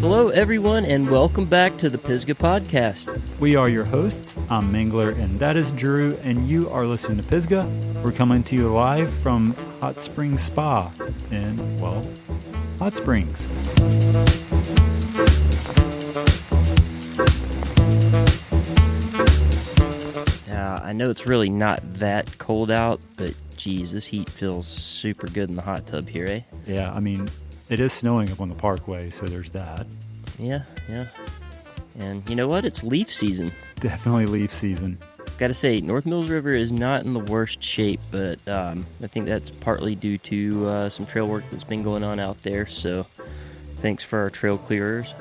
Hello, everyone, and welcome back to the Pisgah podcast. We are your hosts. I'm Mangler, and that is Drew, and you are listening to Pisgah. We're coming to you live from Hot Springs Spa in, well, Hot Springs. I know it's really not that cold out, but geez, this heat feels super good in the hot tub here, eh? Yeah, I mean, it is snowing up on the parkway, so there's that. Yeah. And you know what? It's leaf season. Definitely leaf season. Gotta say, North Mills River is not in the worst shape, but I think that's partly due to some trail work that's been going on out there, so thanks for our trail clearers.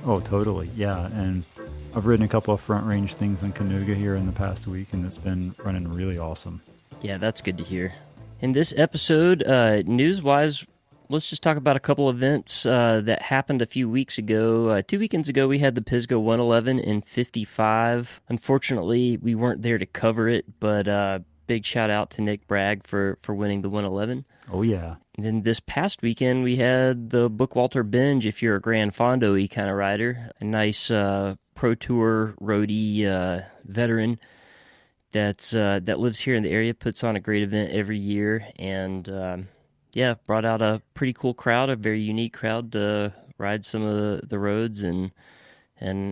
Oh, totally, yeah, and I've ridden a couple of front range things in Canoga here in the past week, and it's been running really awesome. Yeah, that's good to hear. In this episode, news-wise, let's just talk about a couple events that happened a few weeks ago. 2 weekends ago, we had the Pisgah 111 in 55. Unfortunately, we weren't there to cover it, but big shout-out to Nick Bragg for winning the 111. Oh, yeah. And then this past weekend, we had the Bookwalter Binge, if you're a Grand Fondo-y kind of rider. A nice Pro Tour roadie veteran that lives here in the area, puts on a great event every year, and brought out a pretty cool crowd, a very unique crowd to ride some of the roads and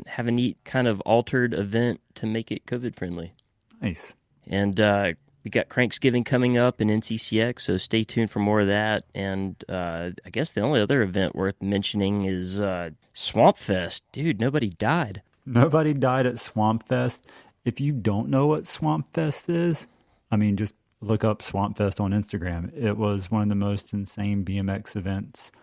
have a neat kind of altered event to make it COVID-friendly. Nice. And we got Cranksgiving coming up in NCCX, so stay tuned for more of that. And I guess the only other event worth mentioning is Swamp Fest. Dude, nobody died. Nobody died at Swamp Fest. If you don't know what Swamp Fest is, I mean, just look up Swamp Fest on Instagram. It was one of the most insane BMX events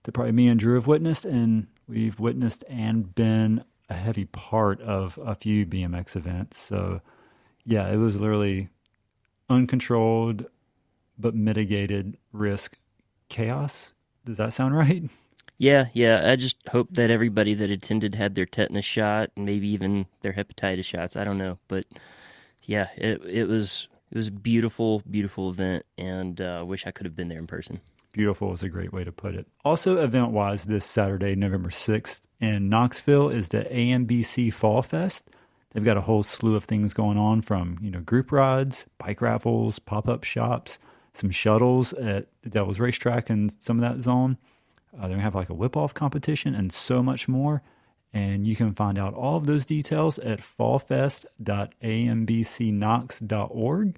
that probably me and Drew have witnessed, and we've witnessed and been a heavy part of a few BMX events. So, yeah, it was literally uncontrolled but mitigated risk chaos. Does that sound right? Yeah. I just hope that everybody that attended had their tetanus shot and maybe even their hepatitis shots. I don't know, but yeah, it was a beautiful, beautiful event, and wish I could have been there in person. Beautiful is a great way to put it. Also, event-wise, this Saturday, November 6th in Knoxville is the AMBC Fall Fest. They've got a whole slew of things going on, from group rides, bike raffles, pop-up shops, some shuttles at the Devil's Racetrack and some of that zone. They're going to have like a whip-off competition and so much more. And you can find out all of those details at fallfest.ambcknox.org.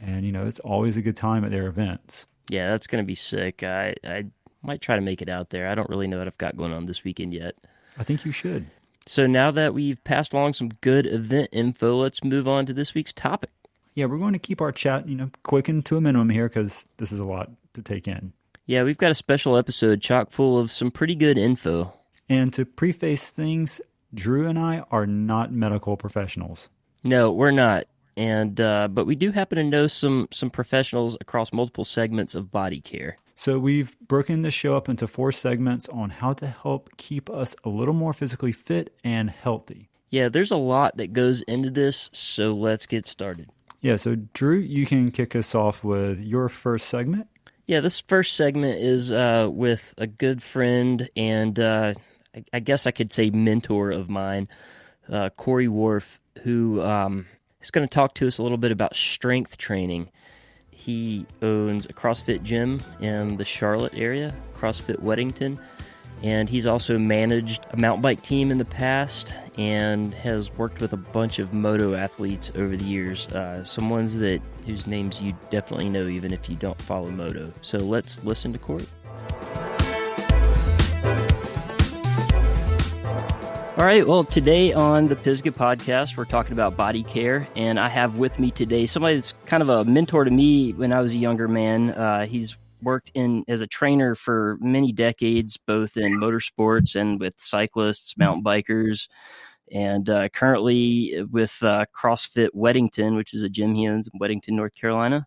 And, it's always a good time at their events. Yeah, that's going to be sick. I might try to make it out there. I don't really know what I've got going on this weekend yet. I think you should. So now that we've passed along some good event info, let's move on to this week's topic. Yeah, we're going to keep our chat, quick and to a minimum here, because this is a lot to take in. Yeah, we've got a special episode chock full of some pretty good info. And to preface things, Drew and I are not medical professionals. No, we're not. And but we do happen to know some professionals across multiple segments of body care. So we've broken this show up into 4 segments on how to help keep us a little more physically fit and healthy. Yeah, there's a lot that goes into this, so let's get started. Yeah, so Drew, you can kick us off with your first segment. Yeah, this first segment is with a good friend and I guess I could say mentor of mine, Corey Wharf, who is going to talk to us a little bit about strength training. He owns a CrossFit gym in the Charlotte area, CrossFit Weddington, and he's also managed a mountain bike team in the past and has worked with a bunch of moto athletes over the years, some ones whose names you definitely know even if you don't follow moto. So let's listen to Corey. All right, well, today on the Pisgah podcast, we're talking about body care, and I have with me today somebody that's kind of a mentor to me when I was a younger man. He's worked as a trainer for many decades, both in motorsports and with cyclists, mountain bikers, and currently with CrossFit Weddington, which is a gym he owns in Weddington, North Carolina.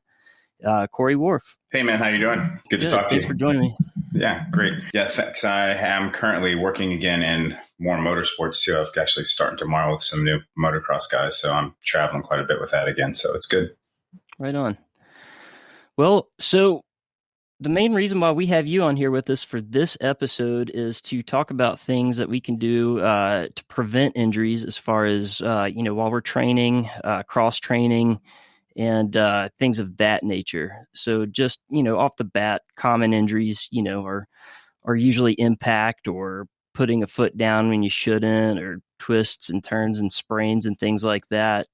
Corey Wharf. Hey, man, how you doing? Good to talk to you. Thanks for joining me. Yeah, great. Yeah, thanks. I am currently working again in more motorsports too. I've actually starting tomorrow with some new motocross guys, so I'm traveling quite a bit with that again. So it's good. Right on. Well, so the main reason why we have you on here with us for this episode is to talk about things that we can do to prevent injuries as far as, while we're training, cross training, and things of that nature. So just, off the bat, common injuries, are usually impact or putting a foot down when you shouldn't, or twists and turns and sprains and things like that.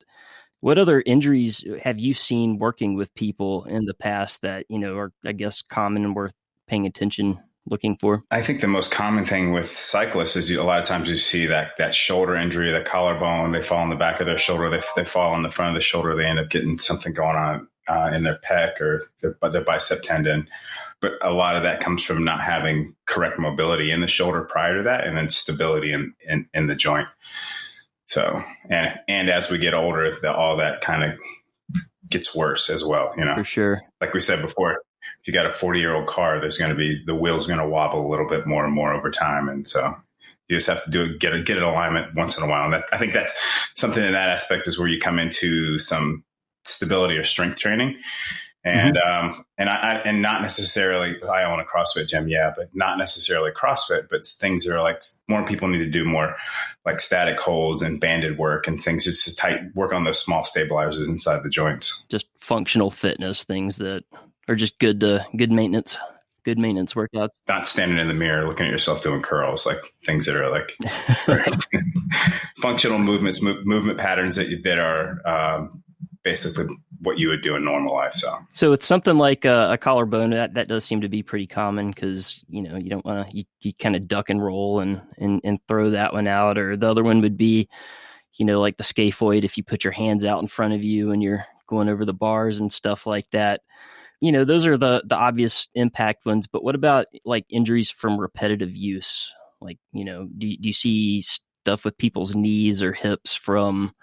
What other injuries have you seen working with people in the past that, are, I guess, common and worth paying attention, looking for? I think the most common thing with cyclists is a lot of times you see that shoulder injury, the collarbone, they fall on the back of their shoulder, they fall on the front of the shoulder, they end up getting something going on in their pec or their bicep tendon. But a lot of that comes from not having correct mobility in the shoulder prior to that, and then stability in the joint. So, and as we get older, all that kind of gets worse as well, For sure. Like we said before, if you got a 40-year-old car, the wheel's going to wobble a little bit more and more over time. And so you just have to get an alignment once in a while. And I think that's something in that aspect is where you come into some stability or strength training. And, and not necessarily, I own a CrossFit gym. Yeah. But not necessarily CrossFit, but things that are like more people need to do more like static holds and banded work and things just to work on those small stabilizers inside the joints. Just functional fitness, things that are just good maintenance workouts. Not standing in the mirror, looking at yourself doing curls, like things that are like functional movement patterns that are, basically what you would do in normal life. So it's something like a collarbone that does seem to be pretty common because, you don't want to, you kind of duck and roll and throw that one out. Or the other one would be, like the scaphoid, if you put your hands out in front of you and you're going over the bars and stuff like that. Those are the obvious impact ones. But what about like injuries from repetitive use? Like, do you see stuff with people's knees or hips from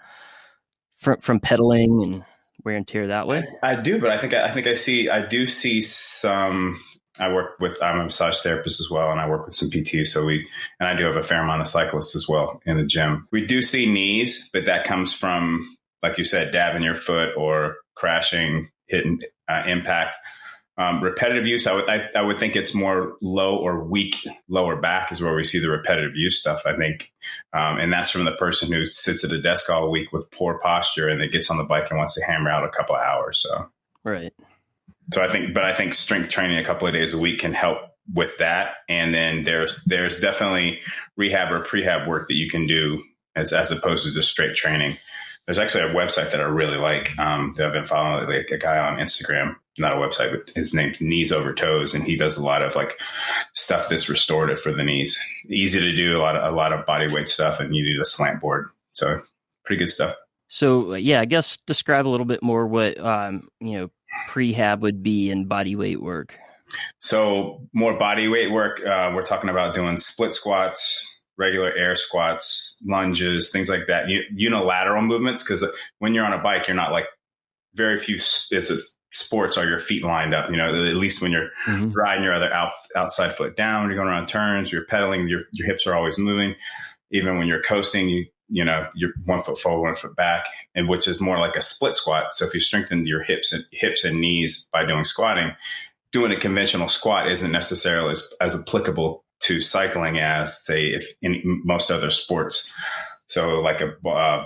pedaling and wear and tear that way? I do, but I do see some. I'm a massage therapist as well, and I work with some PT. And I do have a fair amount of cyclists as well in the gym. We do see knees, but that comes from, like you said, dabbing your foot or crashing, hitting impact. Repetitive use, I would think it's more low or weak lower back is where we see the repetitive use stuff, I think. And that's from the person who sits at a desk all week with poor posture and then gets on the bike and wants to hammer out a couple of hours. So, right. So I think strength training a couple of days a week can help with that. And then there's definitely rehab or prehab work that you can do as opposed to just straight training. There's actually a website that I really like that I've been following, like a guy on Instagram, not a website, but his name's Knees Over Toes. And he does a lot of like stuff that's restorative for the knees. Easy to do, a lot of body weight stuff, and you need a slant board. So pretty good stuff. So I guess describe a little bit more what, prehab would be in body weight work. So more body weight work. We're talking about doing split squats, regular air squats, lunges, things like that. Unilateral movements, because when you're on a bike, you're not like very few sports are your feet lined up. At least when you're riding your other outside foot down, when you're going around turns, you're pedaling, your hips are always moving. Even when you're coasting, you're 1 foot forward, 1 foot back, and which is more like a split squat. So if you strengthen your hips and knees by doing squatting, doing a conventional squat isn't necessarily as applicable to cycling as, say, if in most other sports. So like a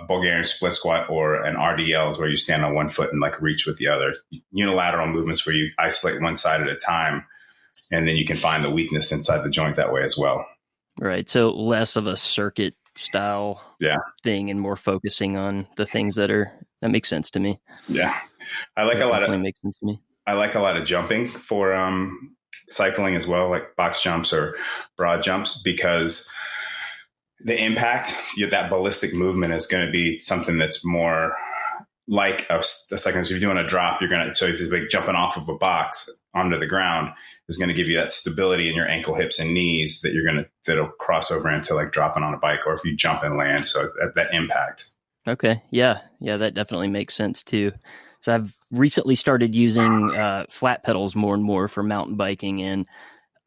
Bulgarian split squat or an RDL is where you stand on 1 foot and like reach with the other. Unilateral movements where you isolate one side at a time, and then you can find the weakness inside the joint that way as well. Right. So less of a circuit style thing and more focusing on the things that makes sense to me. Yeah. I like a lot of makes sense to me. I like a lot of jumping for cycling as well, like box jumps or broad jumps, because the impact, that ballistic movement is going to be something that's more like a second. So if you're doing a drop, so if it's like jumping off of a box onto the ground is going to give you that stability in your ankle, hips, and knees that'll cross over into like dropping on a bike, or if you jump and land. So that impact. Okay. Yeah. That definitely makes sense too. So I've recently started using flat pedals more and more for mountain biking, and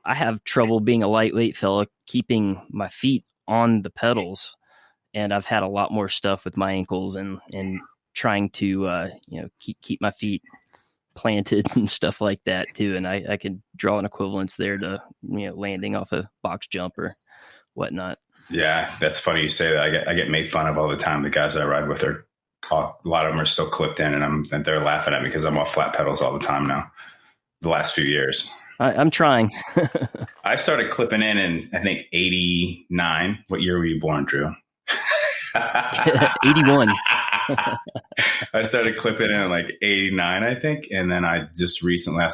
I have trouble being a lightweight fella keeping my feet on the pedals, and I've had a lot more stuff with my ankles and trying to keep my feet planted and stuff like that too. And I could draw an equivalence there to, landing off a box jump or whatnot. Yeah, that's funny you say that. I get made fun of all the time. The guys I ride with a lot of them are still clipped in, and they're laughing at me because I'm off flat pedals all the time now. The last few years, I'm trying. I started clipping in I think 89. What year were you born, Drew? 81. I started clipping in like 89, I think, and then I just recently,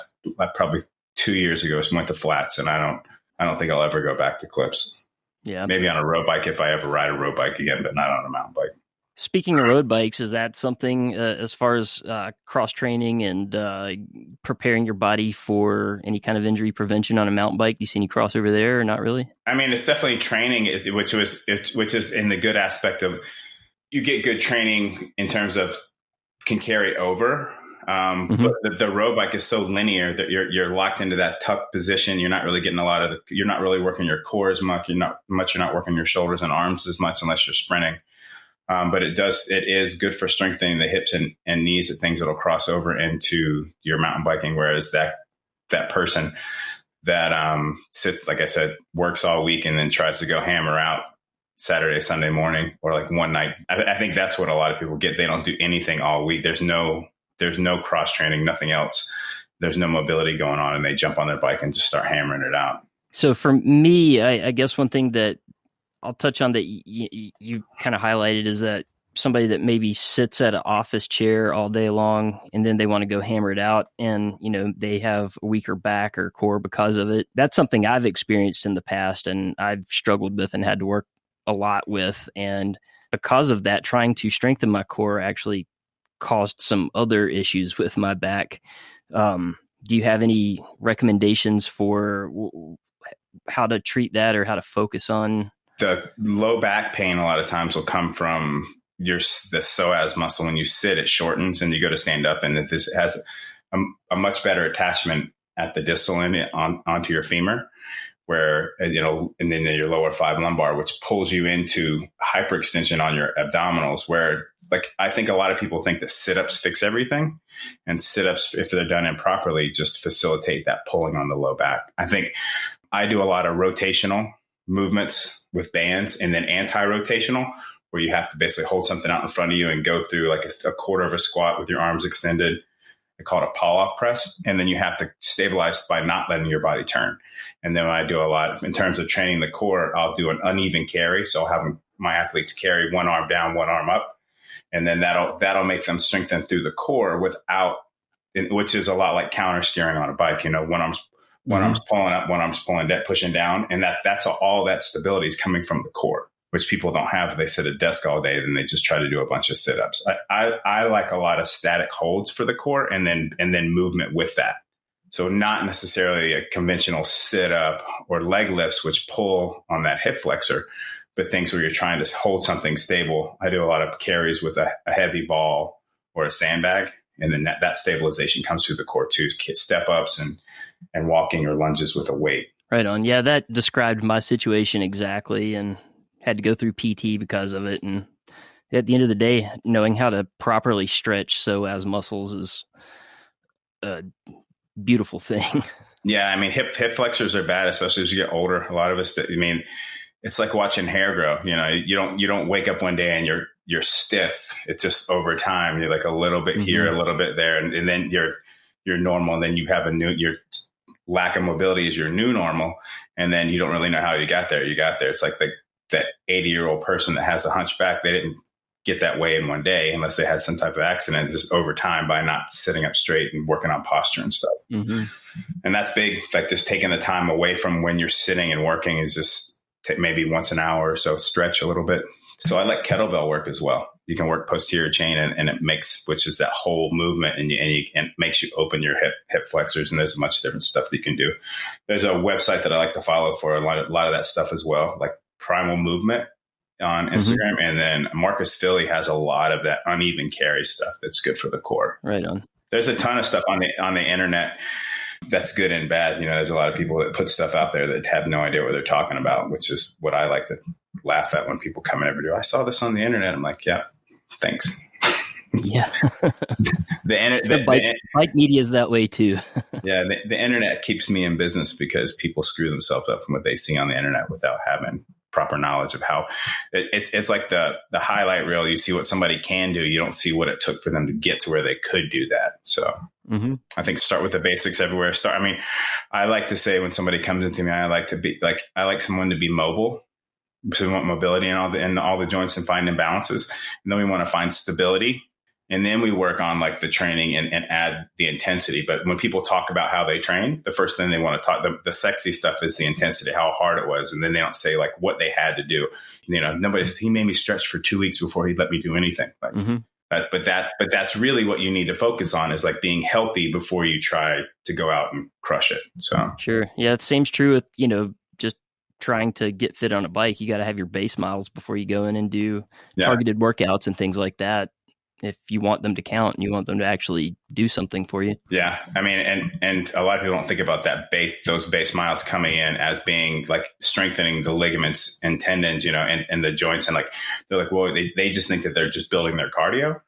probably 2 years ago, went to flats, and I don't think I'll ever go back to clips. Yeah, maybe on a road bike if I ever ride a road bike again, but not on a mountain bike. Speaking of road bikes, is that something as far as cross training and preparing your body for any kind of injury prevention on a mountain bike? Do you see any crossover there or not really? I mean, it's definitely training, which is in the good aspect of you get good training in terms of can carry over. But the road bike is so linear that you're locked into that tuck position. You're not really getting you're not really working your core as much. You're not working your shoulders and arms as much unless you're sprinting. But it is good for strengthening the hips and knees, the things that'll cross over into your mountain biking. Whereas that person that sits, like I said, works all week and then tries to go hammer out Saturday, Sunday morning, or like one night. I think that's what a lot of people get. They don't do anything all week. There's no cross training, nothing else. There's no mobility going on, and they jump on their bike and just start hammering it out. So for me, I guess one thing that I'll touch on that you kind of highlighted is that somebody that maybe sits at an office chair all day long and then they want to go hammer it out and, they have a weaker back or core because of it. That's something I've experienced in the past and I've struggled with and had to work a lot with. And because of that, trying to strengthen my core actually caused some other issues with my back. Do you have any recommendations for how to treat that or how to focus on? The low back pain a lot of times will come from the psoas muscle. When you sit, it shortens, and you go to stand up, and this has a much better attachment at the distal end onto your femur, where and then your lower 5 lumbar, which pulls you into hyperextension on your abdominals. Where, like, I think a lot of people think that sit-ups fix everything, and sit-ups, if they're done improperly, just facilitate that pulling on the low back. I think I do a lot of rotational movements with bands, and then anti-rotational, where you have to basically hold something out in front of you and go through like a quarter of a squat with your arms extended. I call it a pull-off press. And then you have to stabilize by not letting your body turn. And then I do a lot in terms of training the core, I'll do an uneven carry. So I'll have my athletes carry one arm down, one arm up. And then that'll make them strengthen through the core which is a lot like counter steering on a bike. One arm's pulling up, one arm's pulling down, pushing down. And that's all that stability is coming from the core, which people don't have. They sit at a desk all day, then they just try to do a bunch of sit-ups. I like a lot of static holds for the core and then movement with that. So not necessarily a conventional sit-up or leg lifts, which pull on that hip flexor, but things where you're trying to hold something stable. I do a lot of carries with a heavy ball or a sandbag, and then that stabilization comes through the core too. Step-ups and walking or lunges with a weight. Right on. Yeah, that described my situation exactly, and had to go through PT because of it. And at the end of the day, knowing how to properly stretch psoas muscles is a beautiful thing. Yeah, I mean, hip flexors are bad, especially as you get older. A lot of us, it's like watching hair grow. You don't wake up one day and you're stiff. It's just over time. You're like a little bit here, a little bit there, and then you're normal. And then you have your lack of mobility is your new normal, and then you don't really know how you got there. It's like that 80-year-old person that has a hunchback. They didn't get that way in one day unless they had some type of accident, just over time by not sitting up straight and working on posture and stuff. Mm-hmm. And that's big. Like just taking the time away from when you're sitting and working is just maybe once an hour or so, stretch a little bit. So I like kettlebell work as well. You can work posterior chain and it which is that whole movement and it makes you open your hip flexors. And there's a bunch of different stuff that you can do. There's a website that I like to follow for a lot of that stuff as well, like Primal Movement on Instagram. And then Marcus Philly has a lot of that uneven carry stuff that's good for the core. Right on. There's a ton of stuff on the internet that's good and bad. There's a lot of people that put stuff out there that have no idea what they're talking about, which is what I like to laugh at when people come in every day. I saw this on the internet. I'm like, yeah, thanks. Yeah. The, The bike media is that way too. yeah, the internet keeps me in business because people screw themselves up from what they see on the internet without having proper knowledge of how it's like the highlight reel. You see what somebody can do. You don't see what it took for them to get to where they could do that. So I think start with the basics everywhere. I like to say when somebody comes into me, I like someone to be mobile. So we want mobility in all the joints and find imbalances. And then we want to find stability. And then we work on like the training and add the intensity. But when people talk about how they train, the first thing they want to talk, the sexy stuff is the intensity, how hard it was. And then they don't say like what they had to do. He made me stretch for 2 weeks before he'd let me do anything. But that's really what you need to focus on is like being healthy before you try to go out and crush it. So sure. Yeah. The same's true with, just trying to get fit on a bike. You got to have your base miles before you go in and do targeted workouts and things like that. If you want them to count and you want them to actually do something for you. Yeah. I mean, and a lot of people don't think about those base miles coming in as being like strengthening the ligaments and tendons, and the joints. And like, they're like, well, they just think that they're just building their cardio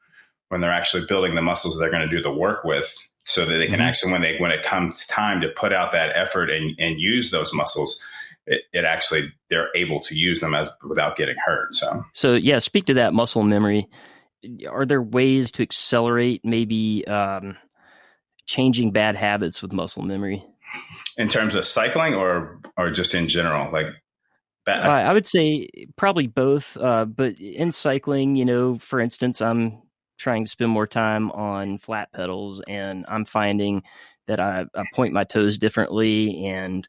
when they're actually building the muscles they're going to do the work with so that they can actually, when it comes time to put out that effort and use those muscles, it actually, they're able to use them without getting hurt. So yeah, speak to that muscle memory. Are there ways to accelerate maybe changing bad habits with muscle memory? In terms of cycling or just in general? Like I would say probably both. But in cycling, for instance, I'm trying to spend more time on flat pedals and I'm finding that I point my toes differently and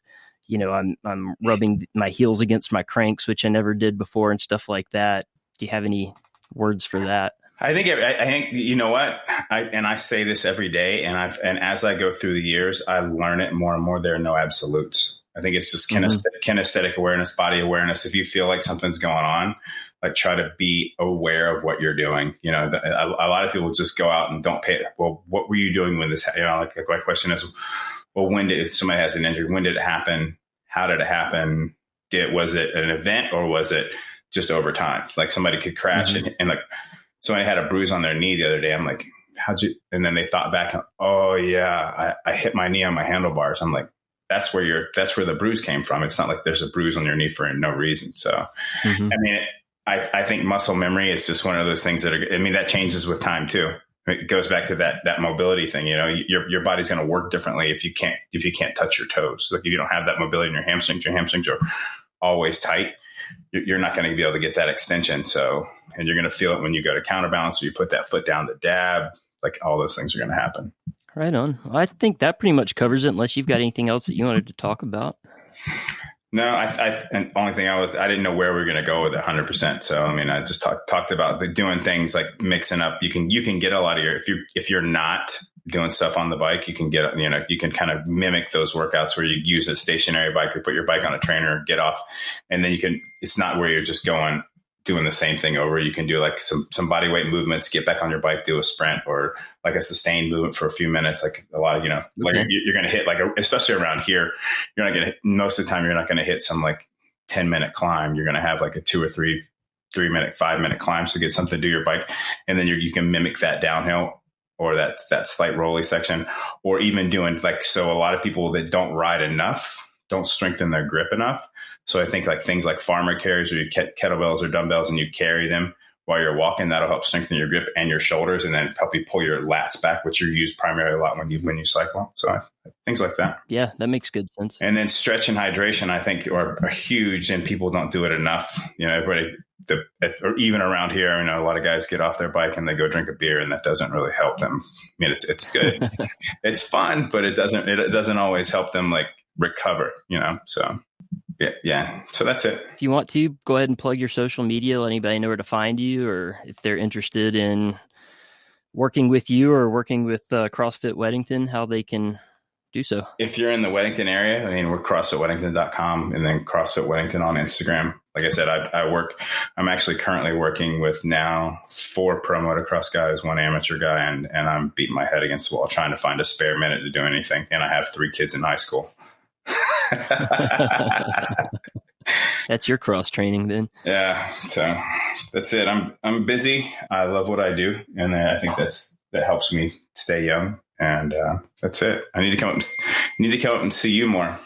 I'm rubbing my heels against my cranks, which I never did before and stuff like that. Do you have any words for that? I think you know what, I say this every day, and as I go through the years, I learn it more and more. There are no absolutes. I think it's just kinesthetic awareness, body awareness. If you feel like something's going on, like try to be aware of what you're doing. A lot of people just go out and don't pay. Well, what were you doing when this? Like my question is, well, if somebody has an injury, when did it happen? How did it happen? Was it an event or was it just over time? Like somebody could crash and like. Somebody had a bruise on their knee the other day. I'm like, how'd you? And then they thought back, oh yeah, I hit my knee on my handlebars. I'm like, that's where the bruise came from. It's not like there's a bruise on your knee for no reason. So, I mean, I think muscle memory is just one of those things that changes with time too. It goes back to that mobility thing. Your body's going to work differently if you can't touch your toes. Like if you don't have that mobility in your hamstrings are always tight. You're not going to be able to get that extension. So, and you're going to feel it when you go to counterbalance or you put that foot down to dab, like all those things are going to happen. Right on. Well, I think that pretty much covers it unless you've got anything else that you wanted to talk about. No, and the only thing I didn't know where we were going to go with 100%. So, I mean, I just talked about doing things like mixing up. You can get a lot of if you're not doing stuff on the bike, you can you can kind of mimic those workouts where you use a stationary bike or put your bike on a trainer, get off. And then it's not where you're just doing the same thing over. You can do like some body weight movements, get back on your bike, do a sprint or like a sustained movement for a few minutes. Like a lot of, like you're going to hit especially around here, you're not going to most of the time, you're not going to hit some like 10-minute climb. You're going to have like a 2 or 3-minute, 5-minute climb. So get something to do your bike. And then you can mimic that downhill or that slight rolly section, or even doing so a lot of people that don't ride enough, don't strengthen their grip enough. So I think like things like farmer carries or you kettlebells or dumbbells and you carry them while you're walking, that'll help strengthen your grip and your shoulders and then help you pull your lats back, which you use primarily a lot when you cycle. So things like that. Yeah, that makes good sense. And then stretch and hydration, I think, are huge and people don't do it enough. Everybody, or even around here, a lot of guys get off their bike and they go drink a beer and that doesn't really help them. I mean, it's good. It's fun, but it doesn't always help them like recover, so. Yeah. So that's it. If you want to, go ahead and plug your social media. Let anybody know where to find you, or if they're interested in working with you or working with CrossFit Weddington, how they can do so. If you're in the Weddington area, we're CrossFitWeddington.com and then CrossFit Weddington on Instagram. Like I said, I'm actually currently working with now 4 pro motocross guys, 1 amateur guy, and I'm beating my head against the wall trying to find a spare minute to do anything. And I have 3 kids in high school. That's your cross training then. Yeah, so that's it. I'm busy. I love what I do, and I think that helps me stay young. And that's it. I need to come up and see you more,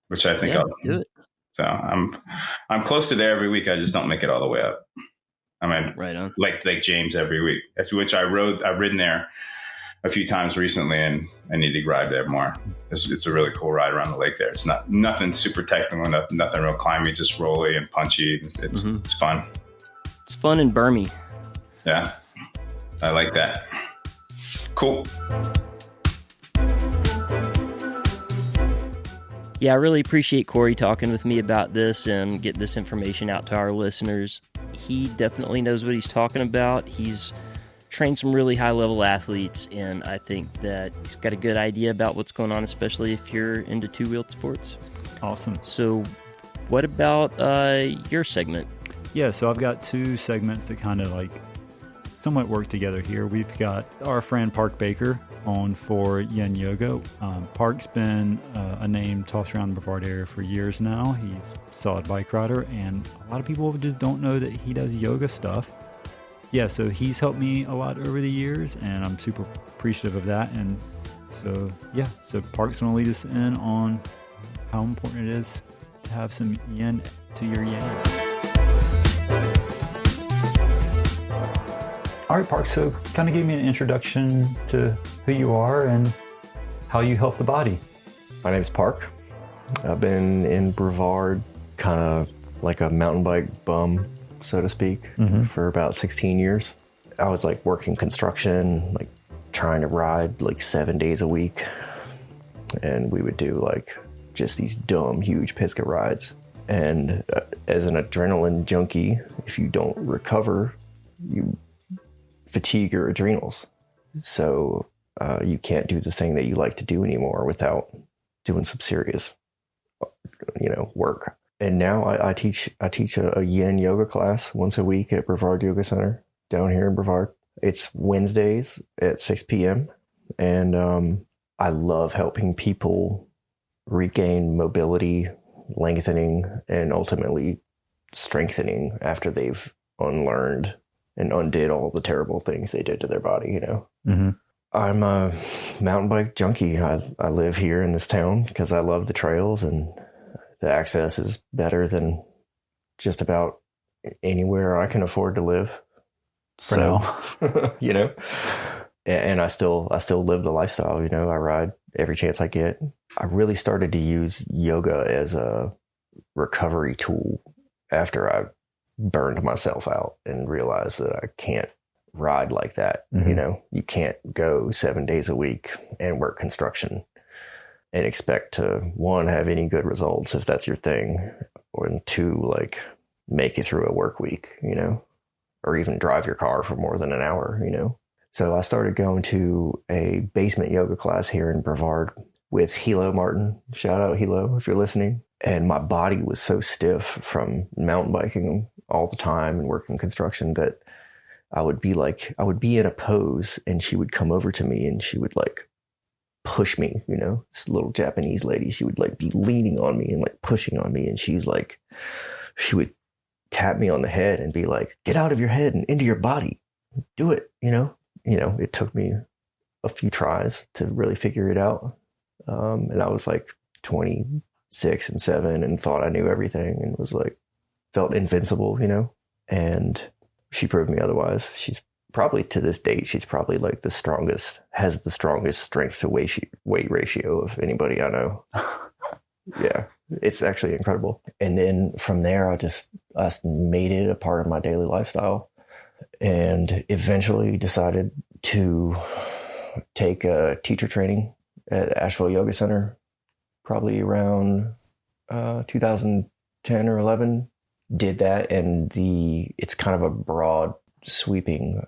which I think Yeah, I'll do it. So I'm close to there every week. I just don't make it all the way up. I mean, Right on. like James every week, which I've ridden there a few times recently, and I need to ride there more. It's a really cool ride around the lake there. It's nothing super technical, nothing real climby, just rolly and punchy. It's fun. It's fun and Burmy. Yeah, I like that. Cool. Yeah, I really appreciate Corey talking with me about this and getting this information out to our listeners. He definitely knows what he's talking about. He's trained some really high-level athletes, and I think that he's got a good idea about what's going on, especially if you're into two-wheeled sports. Awesome. So what about your segment? Yeah, so I've got two segments that kind of like somewhat work together here. We've got our friend Park Baker on for Yin Yoga. Park's been a name tossed around the Brevard area for years now. He's a solid bike rider, and a lot of people just don't know that he does yoga stuff. Yeah, so he's helped me a lot over the years, and I'm super appreciative of that. And so, yeah, so Park's going to lead us in on how important it is to have some yin to your yang. All right, Park, so kind of give me an introduction to who you are and how you help the body. My name's Park. I've been in Brevard kind of like a mountain bike bum, so to speak, for about 16 years. I was like working construction, like trying to ride like 7 days a week. And we would do like just these dumb, huge Pisgah rides. And as an adrenaline junkie, if you don't recover, you fatigue your adrenals. So you can't do the thing that you like to do anymore without doing some serious, work. And now I teach a yin yoga class once a week at Brevard Yoga Center down here in Brevard. It's Wednesdays at 6 p.m. And I love helping people regain mobility, lengthening, and ultimately strengthening after they've unlearned and undid all the terrible things they did to their body, I'm a mountain bike junkie. I live here in this town because I love the trails, and the access is better than just about anywhere I can afford to live. For now. And I still live the lifestyle, I ride every chance I get. I really started to use yoga as a recovery tool after I burned myself out and realized that I can't ride like that. You can't go 7 days a week and work construction and expect to, one, have any good results if that's your thing, or two, like make it through a work week, or even drive your car for more than an hour, So I started going to a basement yoga class here in Brevard with Hilo Martin. Shout out Hilo if you're listening. And my body was so stiff from mountain biking all the time and working construction that I would be in a pose and she would come over to me and she would like push me, this little Japanese lady. She would like be leaning on me and like pushing on me. And she would tap me on the head and be like, get out of your head and into your body. Do it, It took me a few tries to really figure it out. And I was like 26 and 7 and thought I knew everything and was like, felt invincible, and she proved me otherwise. She's probably to this date, she's probably like has the strongest strength to weight ratio of anybody I know. Yeah, it's actually incredible. And then from there, I made it a part of my daily lifestyle and eventually decided to take a teacher training at Asheville Yoga Center, probably around 2010 or 11. Did that, and it's kind of a broad sweeping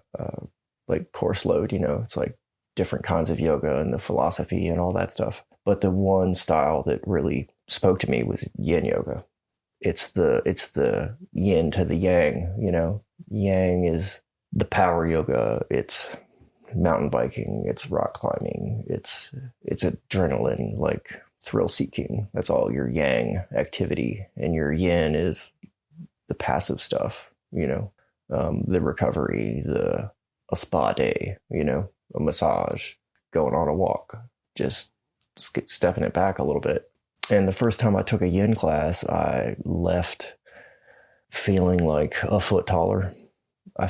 like course load, it's like different kinds of yoga and the philosophy and all that stuff. But the one style that really spoke to me was yin yoga. It's the yin to the yang, Yang is the power yoga, it's mountain biking, it's rock climbing, it's adrenaline, like thrill seeking. That's all your yang activity, and your yin is the passive stuff, the recovery, a spa day, a massage, going on a walk, just stepping it back a little bit. And the first time I took a yin class, I left feeling like a foot taller. My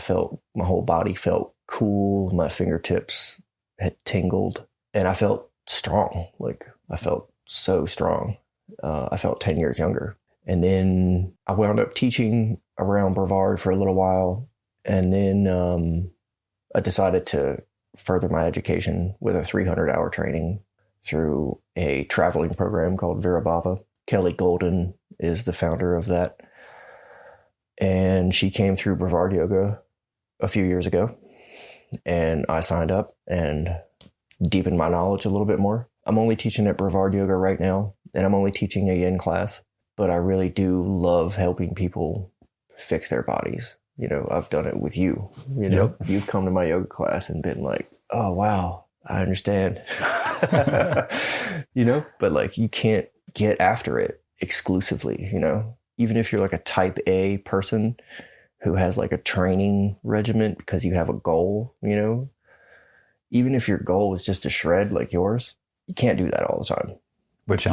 whole body felt cool. My fingertips had tingled, and I felt strong. Like, I felt so strong. I felt 10 years younger. And then I wound up teaching around Brevard for a little while. And then I decided to further my education with a 300-hour training through a traveling program called Virabhava. Kelly Golden is the founder of that. And she came through Brevard Yoga a few years ago. And I signed up and deepened my knowledge a little bit more. I'm only teaching at Brevard Yoga right now, and I'm only teaching a yin class. But I really do love helping people fix their bodies. I've done it with you. Yep. You've come to my yoga class and been like, oh, wow, I understand. But like, you can't get after it exclusively, even if you're like a type A person who has like a training regimen because you have a goal, even if your goal is just to shred like yours, you can't do that all the time. Which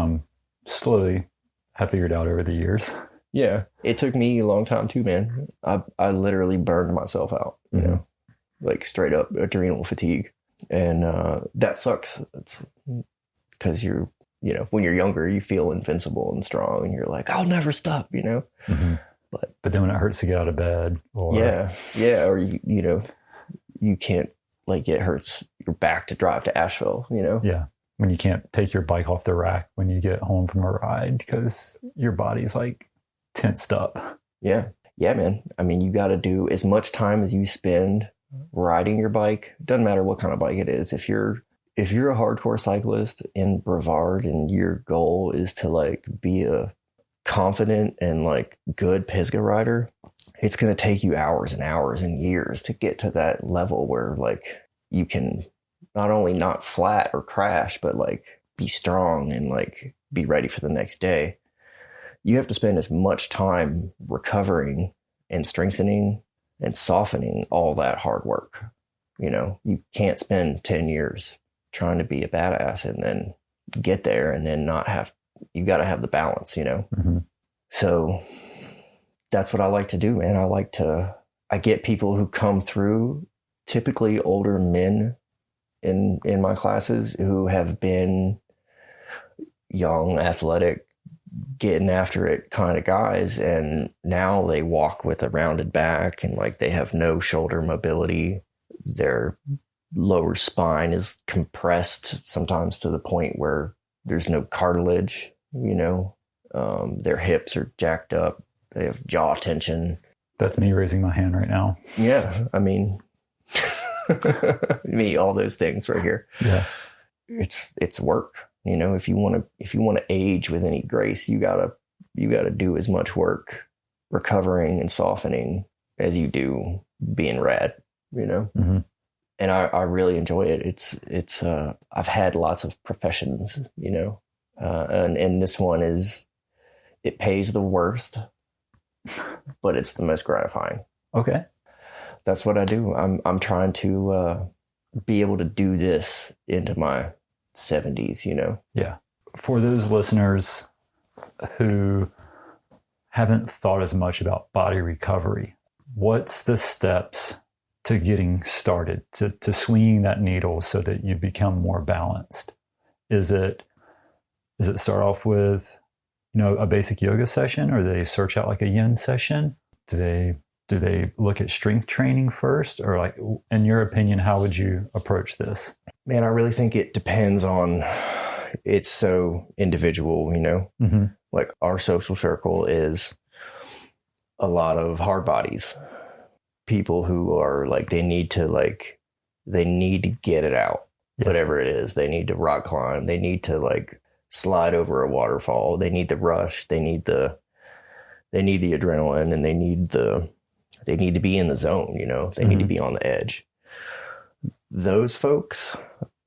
Slowly have figured out over the years. Yeah, it took me a long time too, man. I literally burned myself out, like straight up adrenal fatigue. And that sucks. It's because when you're younger, you feel invincible and strong, and you're like, I'll never stop, Mm-hmm. But then when it hurts to get out of bed, or or you can't, like, it hurts your back to drive to Asheville, Yeah. When you can't take your bike off the rack when you get home from a ride because your body's like tensed up. Yeah. Yeah, man. I mean, you got to do as much time as you spend riding your bike. Doesn't matter what kind of bike it is. If you're a hardcore cyclist in Brevard and your goal is to like be a confident and like good Pisgah rider, it's going to take you hours and hours and years to get to that level where like you can not only not flat or crash, but like be strong and like be ready for the next day. You have to spend as much time recovering and strengthening and softening all that hard work. You can't spend 10 years trying to be a badass and then get there and then you got to have the balance, Mm-hmm. So that's what I like to do, man. I get people who come through, typically older men in my classes, who have been young, athletic, getting after it kind of guys, and now they walk with a rounded back and like they have no shoulder mobility. Their lower spine is compressed sometimes to the point where there's no cartilage, their hips are jacked up. They have jaw tension. That's me raising my hand right now. Yeah. I mean, me, all those things right here. Yeah. It's work. If you want to age with any grace, you gotta do as much work recovering and softening as you do being rad, Mm-hmm. And I really enjoy it. It's I've had lots of professions, and this one it pays the worst, but it's the most gratifying. Okay. That's what I do. I'm trying to be able to do this into my 70s, Yeah. For those listeners who haven't thought as much about body recovery, what's the steps to getting started, to swinging that needle so that you become more balanced? Is it start off with, a basic yoga session, or do they search out like a yin session? Do they look at strength training first, or like, in your opinion, how would you approach this? Man, I really think it depends on, it's so individual, Mm-hmm. Like our social circle is a lot of hard bodies, people who are like, they need to get it out, whatever it is. They need to rock climb. They need to like slide over a waterfall. They need the rush. They need the adrenaline, and they need to be in the zone, they need to be on the edge. Those folks,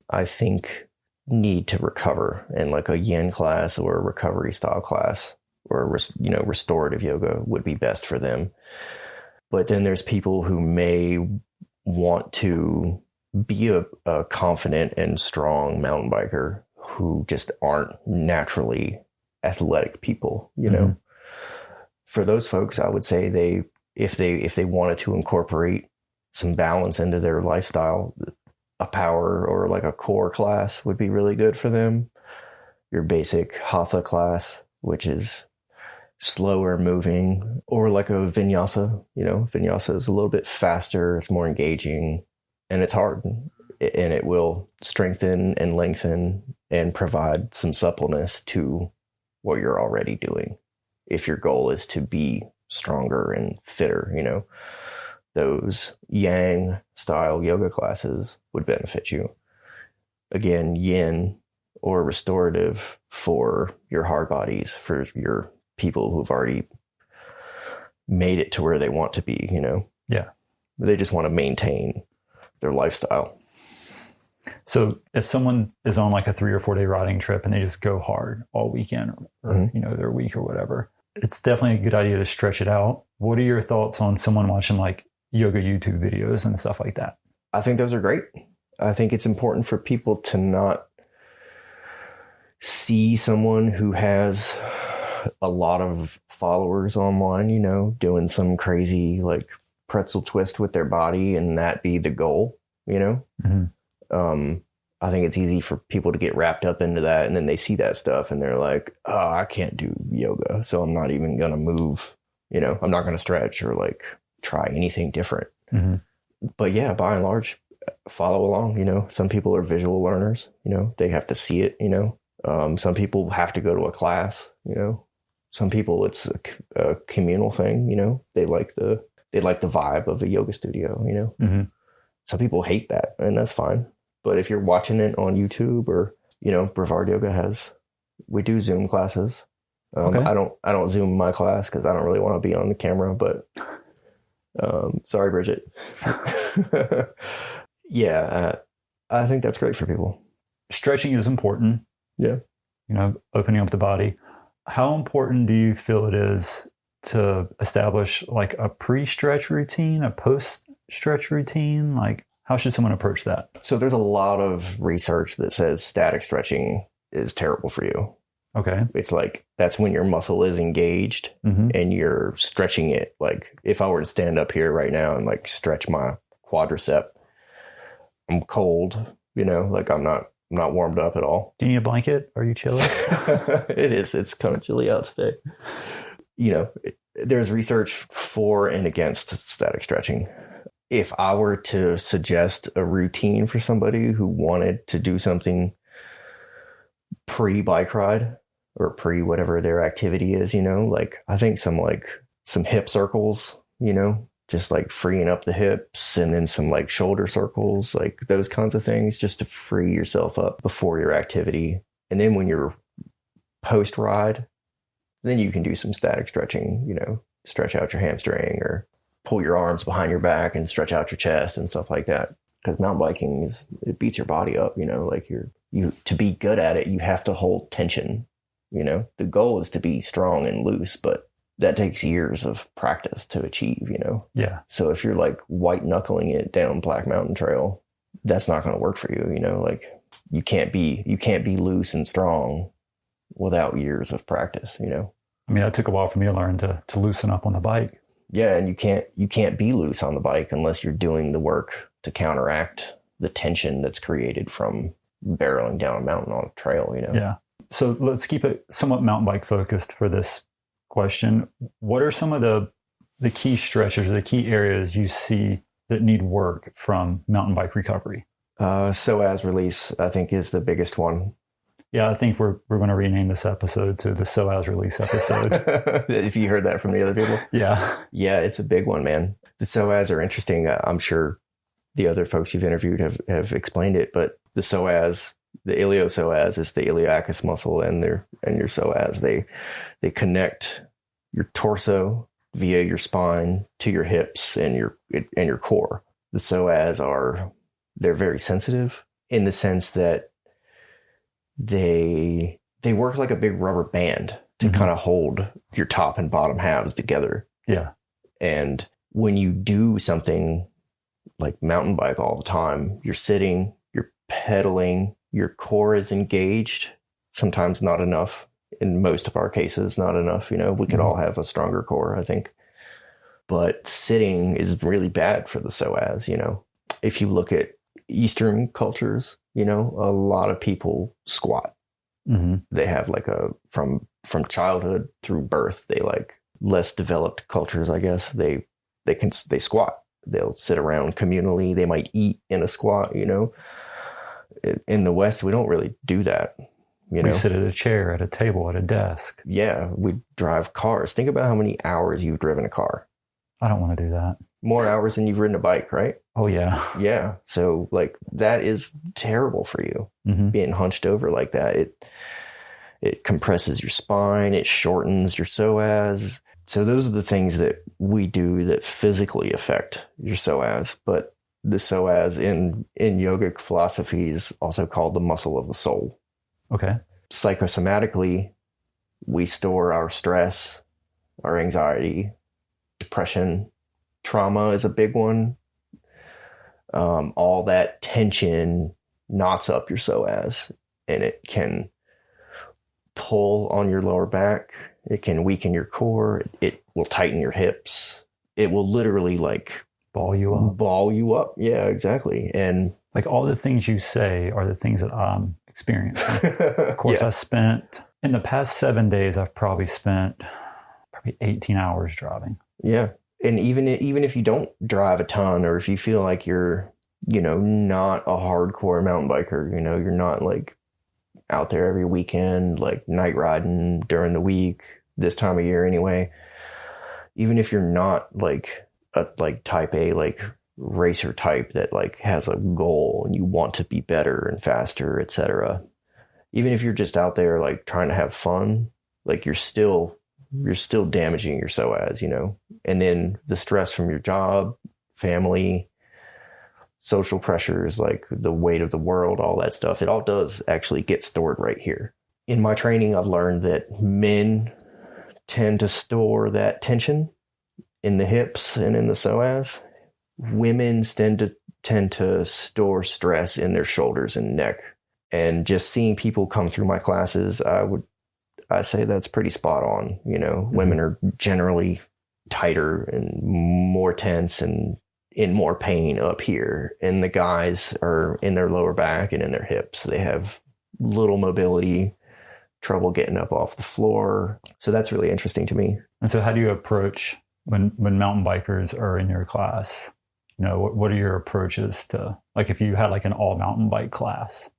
I think need to recover, and like a yin class or a recovery style class or restorative yoga would be best for them. But then there's people who may want to be a confident and strong mountain biker who just aren't naturally athletic people, you know. For those folks, I would say if they wanted to incorporate some balance into their lifestyle, a power or like a core class would be really good for them. Your basic hatha class, which is slower moving, or like a vinyasa. You know, vinyasa is a little bit faster, it's more engaging, and it's hard, and it will strengthen and lengthen and provide some suppleness to what you're already doing. If your goal is to be stronger and fitter, you know, those yang style yoga classes would benefit you. Again, yin or restorative for your hard bodies, for your people who've already made it to where they want to be, you know? Yeah. They just want to maintain their lifestyle. So if someone is on like a 3 or 4 day riding trip and they just go hard all weekend or you know, their week or whatever, it's definitely a good idea to stretch it out. What are your thoughts on someone watching like yoga YouTube videos and stuff like that? I think those are great. I think it's important for people to not see someone who has a lot of followers online, you know, doing some crazy like pretzel twist with their body and that be the goal, you know? I think it's easy for people to get wrapped up into that, and then they see that stuff and they're like, oh, I can't do yoga, so I'm not even going to move, you know, I'm not going to stretch or like try anything different. But yeah, by and large, follow along, you know. Some people are visual learners, you know, they have to see it, you know. Some people have to go to a class, you know. Some people it's a communal thing, you know. They like the vibe of a yoga studio, you know. Some people hate that, and that's fine. But if you're watching it on YouTube or, you know, Brevard Yoga we do Zoom classes. Okay. I don't Zoom my class because I don't really want to be on the camera, but sorry, Bridget. Yeah, I think that's great for people. Stretching is important. Yeah. You know, opening up the body. How important do you feel it is to establish like a pre-stretch routine, a post-stretch routine? Like, how should someone approach that? So there's a lot of research that says static stretching is terrible for you. Okay. It's like, that's when your muscle is engaged and you're stretching it. Like if I were to stand up here right now and like stretch my quadricep, I'm cold, you know, like I'm not warmed up at all. Do you need a blanket? Are you chilly? It is. It's kind of chilly out today. You know, there's research for and against static stretching. If I were to suggest a routine for somebody who wanted to do something pre-bike ride or pre whatever their activity is, you know, like I think some hip circles, you know, just like freeing up the hips, and then some like shoulder circles, like those kinds of things, just to free yourself up before your activity. And then when you're post ride, then you can do some static stretching, you know, stretch out your hamstring or pull your arms behind your back and stretch out your chest and stuff like that. Because mountain biking it beats your body up, you know, like you to be good at it, you have to hold tension, you know. The goal is to be strong and loose, but that takes years of practice to achieve, you know. Yeah. So if you're like white knuckling it down Black Mountain Trail, that's not going to work for you, you know. Like you can't be loose and strong without years of practice, you know. I mean, that took a while for me to learn to loosen up on the bike. Yeah, and you can't be loose on the bike unless you're doing the work to counteract the tension that's created from barreling down a mountain on a trail, you know. Yeah. So let's keep it somewhat mountain bike focused for this question. What are some of the key stretches or the key areas you see that need work from mountain bike recovery? Psoas release, I think, is the biggest one. Yeah, I think we're going to rename this episode to the Psoas release episode. If you heard that from the other people. Yeah. Yeah, it's a big one, man. The psoas are interesting. I'm sure the other folks you've interviewed have explained it, but the psoas, the iliopsoas is the iliacus muscle and your psoas. They connect your torso via your spine to your hips and your core. The psoas they're very sensitive in the sense that they work like a big rubber band to kind of hold your top and bottom halves together. Yeah. And when you do something like mountain bike all the time, you're sitting, you're pedaling, your core is engaged, sometimes not enough. In most of our cases, not enough. We could all have a stronger core, I think. But sitting is really bad for the psoas. If you look at Eastern cultures, a lot of people squat. They have like from childhood through birth, they like less developed cultures, I guess. They squat. They'll sit around communally. They might eat in a squat. In the West, we don't really do that. We sit at a chair, at a table, at a desk. Yeah, we drive cars. Think about how many hours you've driven a car. I don't want to do that. More hours than you've ridden a bike, right? Oh, yeah. Yeah. So, like, that is terrible for you, being hunched over like that. It compresses your spine. It shortens your psoas. So those are the things that we do that physically affect your psoas. But the psoas in yogic philosophy is also called the muscle of the soul. Okay. Psychosomatically, we store our stress, our anxiety, depression. Trauma is a big one. All that tension knots up your psoas, and it can pull on your lower back. It can weaken your core. It will tighten your hips. It will literally like ball you up. Yeah, exactly. And like all the things you say are the things that I'm experiencing. Of course, I spent in the past 7 days, I've probably spent 18 hours driving. Yeah. And even if you don't drive a ton, or if you feel like you're, not a hardcore mountain biker, you're not like out there every weekend, like night riding during the week, this time of year anyway, even if you're not like a type A, like racer type that like has a goal and you want to be better and faster, etc. Even if you're just out there like trying to have fun, like you're still damaging your psoas, and then the stress from your job, family, social pressures, like the weight of the world, all that stuff, it all does actually get stored right here. In my training, I've learned that men tend to store that tension in the hips and in the psoas. Women tend to store stress in their shoulders and neck. And just seeing people come through my classes, I say that's pretty spot on. Women are generally tighter and more tense and in more pain up here. And the guys are in their lower back and in their hips. They have little mobility, trouble getting up off the floor. So that's really interesting to me. And so how do you approach when mountain bikers are in your class? What are your approaches to, like, if you had like an all mountain bike class,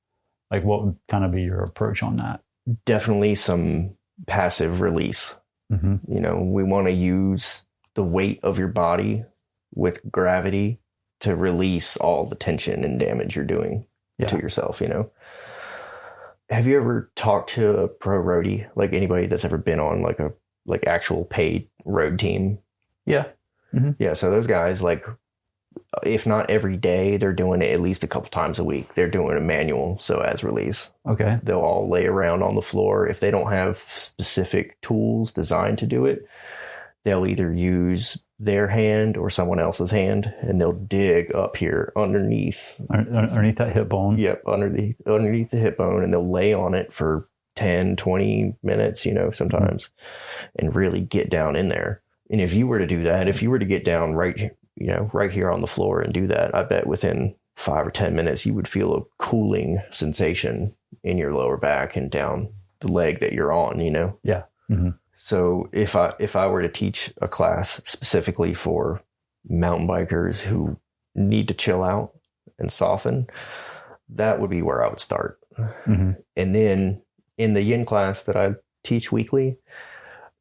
like what would kind of be your approach on that? Definitely some passive release. We want to use the weight of your body with gravity to release all the tension and damage you're doing to yourself. Have you ever talked to a pro roadie, like anybody that's ever been on like actual paid road team? Yeah. Yeah. So those guys, like, if not every day, they're doing it at least a couple times a week. They're doing a manual psoas release. Okay. They'll all lay around on the floor. If they don't have specific tools designed to do it, they'll either use their hand or someone else's hand, and they'll dig up here underneath that hip bone. Yep, underneath the hip bone, and they'll lay on it for 10, 20 minutes, sometimes, and really get down in there. And if you were to do that, if you were to get down right here on the floor and do that, I bet within 5 or 10 minutes, you would feel a cooling sensation in your lower back and down the leg that you're on, Yeah. Mm-hmm. So if I were to teach a class specifically for mountain bikers who need to chill out and soften, that would be where I would start. And then in the yin class that I teach weekly,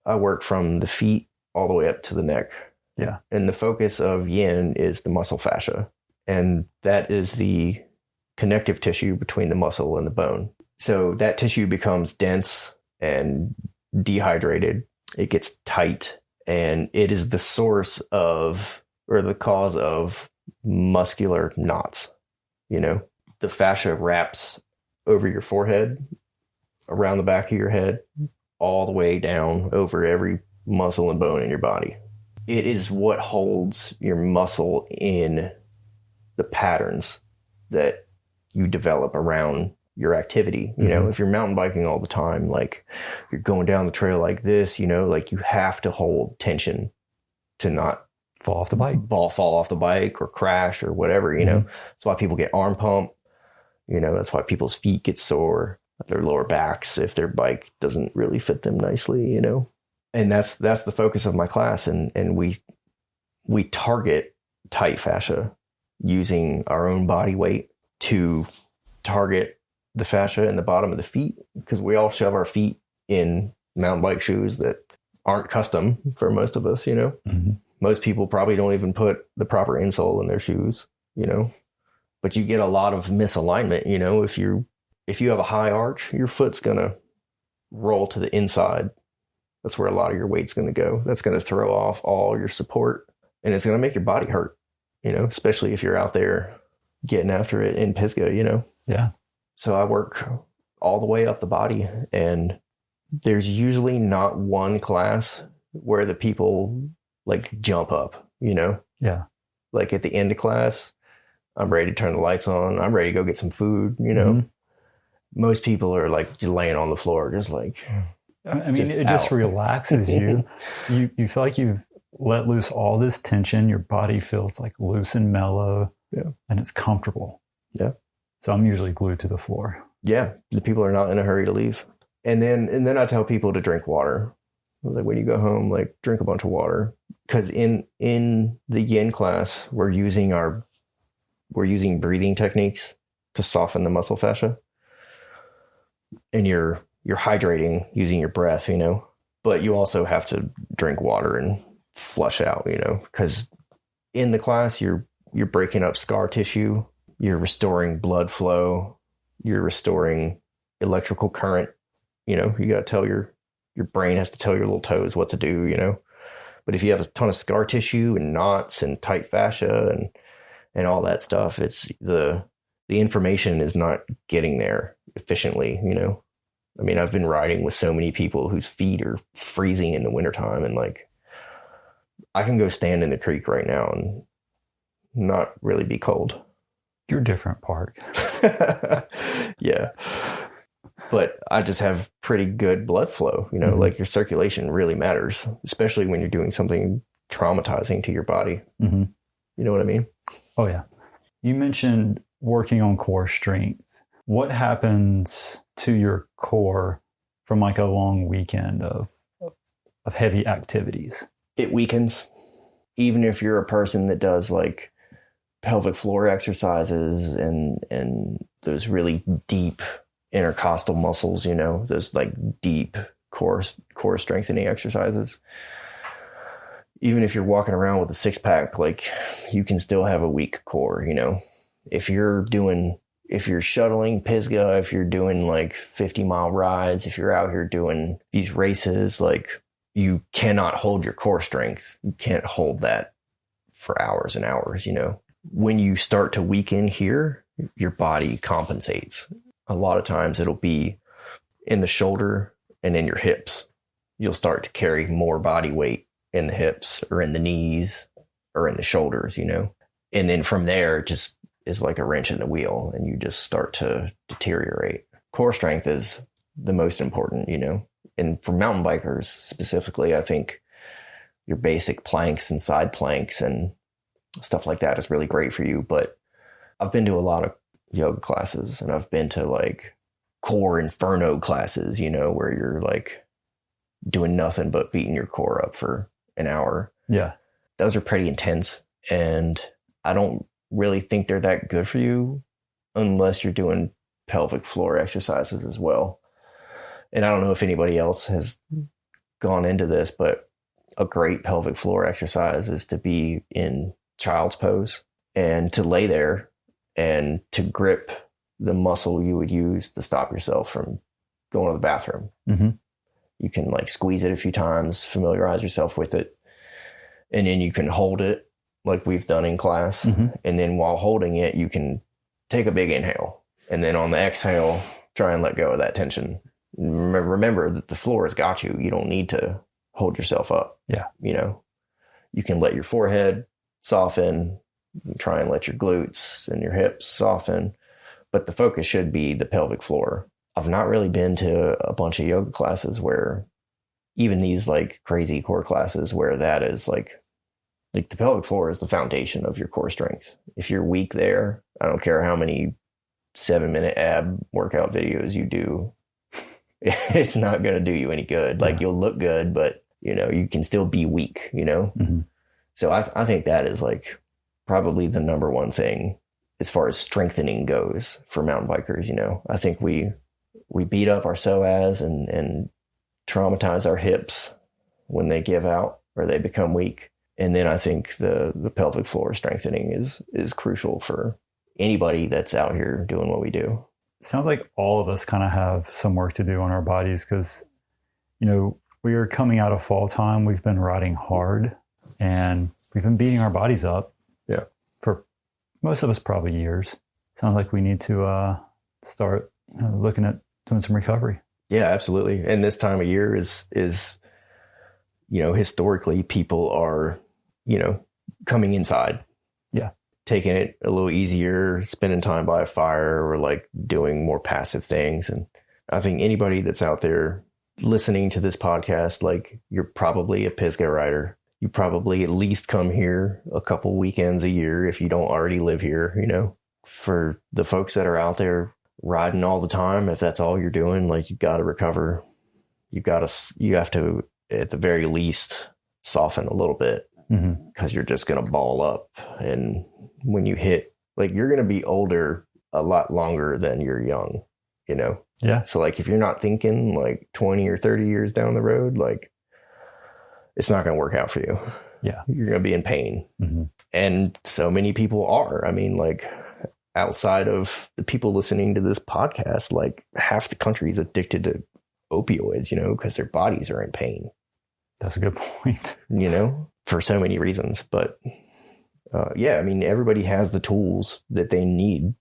I work from the feet all the way up to the neck. Yeah. And the focus of yin is the muscle fascia. And that is the connective tissue between the muscle and the bone. So that tissue becomes dense and dehydrated. It gets tight, and it is the source of, or the cause of, muscular knots. The fascia wraps over your forehead around the back of your head, all the way down over every muscle and bone in your body. It is what holds your muscle in the patterns that you develop around your activity. You know, if you're mountain biking all the time, like you're going down the trail like this, you know, like you have to hold tension to not Fall off the bike. fall off the bike or crash or whatever, you know. That's why people get arm pump. You know, that's why people's feet get sore, their lower backs, if their bike doesn't really fit them nicely, you know. And that's the focus of my class. And we target tight fascia using our own body weight to target the fascia in the bottom of the feet, because we all shove our feet in mountain bike shoes that aren't custom for most of us, you know. Most people probably don't even put the proper insole in their shoes, you know, but you get a lot of misalignment, you know. If you have a high arch, your foot's going to roll to the inside. That's where a lot of your weight's going to go. That's going to throw off all your support, and it's going to make your body hurt, you know, especially if you're out there getting after it in Pisgah, you know? Yeah. So I work all the way up the body, and there's usually not one class where the people like jump up, you know? Yeah. Like at the end of class, I'm ready to turn the lights on. I'm ready to go get some food, you know? Most people are like just laying on the floor, just like, I mean, it just relaxes you. You feel like you've let loose all this tension. Your body feels like loose and mellow, and it's comfortable. Yeah. So I'm usually glued to the floor. Yeah, the people are not in a hurry to leave. And then I tell people to drink water. Like when you go home, like drink a bunch of water, because in the yin class, we're using breathing techniques to soften the muscle fascia, and you're hydrating using your breath, you know, but you also have to drink water and flush out, you know, because in the class, you're breaking up scar tissue, you're restoring blood flow, you're restoring electrical current, you know. You got to tell your brain has to tell your little toes what to do, you know. But if you have a ton of scar tissue and knots and tight fascia and all that stuff, it's the information is not getting there efficiently, you know. I mean, I've been riding with so many people whose feet are freezing in the wintertime, and like I can go stand in the creek right now and not really be cold. You're different, Park. Yeah. But I just have pretty good blood flow, you know, like your circulation really matters, especially when you're doing something traumatizing to your body. You know what I mean? Oh, yeah. You mentioned working on core strength. What happens to your core from like a long weekend of heavy activities? It weakens. Even if you're a person that does like pelvic floor exercises and those really deep intercostal muscles, you know, those like deep core strengthening exercises. Even if you're walking around with a six pack, like you can still have a weak core, you know. If you're shuttling Pisgah, if you're doing like 50-mile rides, if you're out here doing these races, like you cannot hold your core strength. You can't hold that for hours and hours, you know. When you start to weaken here, your body compensates. A lot of times it'll be in the shoulder and in your hips. You'll start to carry more body weight in the hips or in the knees or in the shoulders, you know. And then from there, it just is like a wrench in the wheel, and you just start to deteriorate. Core strength is the most important, you know. And for mountain bikers specifically, I think your basic planks and side planks and stuff like that is really great for you. But I've been to a lot of yoga classes, and I've been to like core inferno classes, you know, where you're like doing nothing but beating your core up for an hour. Yeah. Those are pretty intense, and I don't really think they're that good for you unless you're doing pelvic floor exercises as well. And I don't know if anybody else has gone into this, but a great pelvic floor exercise is to be in child's pose and to lay there and to grip the muscle you would use to stop yourself from going to the bathroom. You can like squeeze it a few times, familiarize yourself with it, and then you can hold it like we've done in class. And then while holding it, you can take a big inhale, and then on the exhale, try and let go of that tension. Remember that the floor has got you. You don't need to hold yourself up. Yeah. You know, you can let your forehead soften, try and let your glutes and your hips soften, but the focus should be the pelvic floor. I've not really been to a bunch of yoga classes where even these like crazy core classes where that is like the pelvic floor is the foundation of your core strength. If you're weak there, I don't care how many 7-minute ab workout videos you do, it's not going to do you any good. Like you'll look good, but you know, you can still be weak, you know? Mm-hmm. So I think that is like probably the number one thing as far as strengthening goes for mountain bikers. You know, I think we beat up our psoas and traumatize our hips when they give out or they become weak. And then I think the pelvic floor strengthening is crucial for anybody that's out here doing what we do. Sounds like all of us kind of have some work to do on our bodies because, you know, we are coming out of fall time. We've been riding hard and we've been beating our bodies up. Yeah. For most of us, probably years. Sounds like we need to start looking at doing some recovery. Yeah, absolutely. And this time of year is, you know, historically people are, you know, coming inside. Yeah. Taking it a little easier, spending time by a fire or like doing more passive things. And I think anybody that's out there listening to this podcast, like you're probably a Pisgah rider. You probably at least come here a couple weekends a year if you don't already live here, you know. For the folks that are out there riding all the time, if that's all you're doing, like you've got to recover. You have to, at the very least, soften a little bit because you're just going to ball up. And when you hit, like you're going to be older a lot longer than you're young, you know? Yeah. So like if you're not thinking like 20 or 30 years down the road, like it's not going to work out for you. Yeah. You're going to be in pain. Mm-hmm. And so many people are. I mean, like outside of the people listening to this podcast, like half the country is addicted to opioids, you know, because their bodies are in pain. That's a good point. You know, for so many reasons. But yeah, I mean, everybody has the tools that they need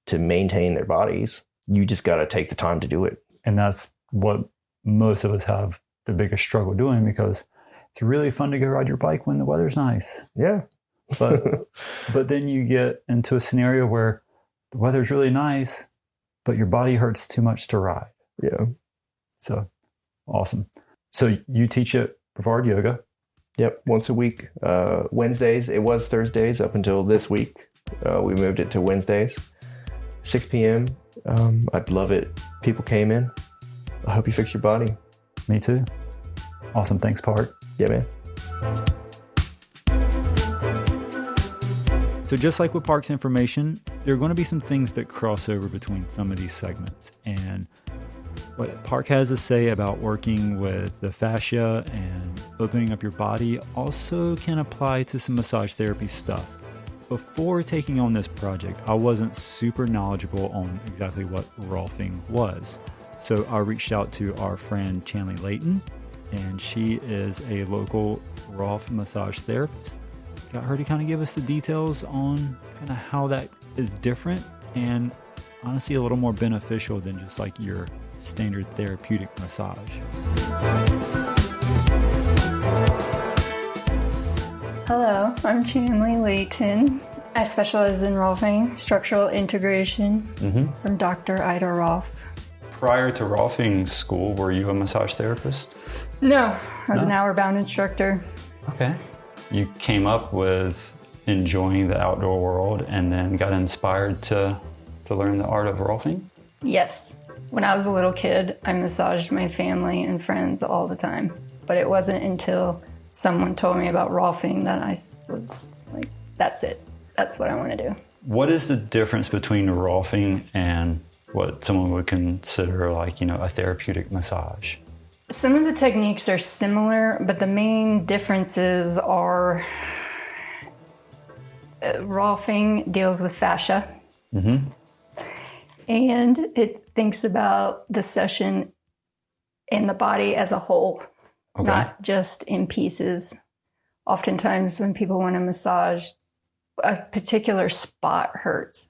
to maintain their bodies. You just got to take the time to do it. And that's what most of us have the biggest struggle doing because it's really fun to go ride your bike when the weather's nice. Yeah. But then you get into a scenario where the weather's really nice, but your body hurts too much to ride. Yeah. So awesome. So you teach at Brevard Yoga. Yep. Once a week. Wednesdays. It was Thursdays up until this week. We moved it to Wednesdays, 6 p.m. I'd love it. People came in. I hope you fix your body. Me too. Awesome. Thanks, Park. Yeah, man. So just like with Park's information, there are going to be some things that cross over between some of these segments. And what Park has to say about working with the fascia and opening up your body also can apply to some massage therapy stuff. Before taking on this project, I wasn't super knowledgeable on exactly what Rolfing was. So I reached out to our friend Chanley Layton, and she is a local Rolf massage therapist. Got her to kind of give us the details on kind of how that is different and honestly a little more beneficial than just like your standard therapeutic massage. Hello, I'm Chanley Layton. I specialize in Rolfing, structural integration from Dr. Ida Rolf. Prior to Rolfing school, were you a massage therapist? No, I was an hour-bound instructor. Okay. You came up with enjoying the outdoor world and then got inspired to learn the art of Rolfing? Yes. When I was a little kid, I massaged my family and friends all the time. But it wasn't until someone told me about Rolfing that I was like, that's it. That's what I want to do. What is the difference between Rolfing and what someone would consider like, you know, a therapeutic massage? Some of the techniques are similar, but the main differences are Rolfing deals with fascia. And it thinks about the session in the body as a whole, not just in pieces. Oftentimes when people want to massage, a particular spot hurts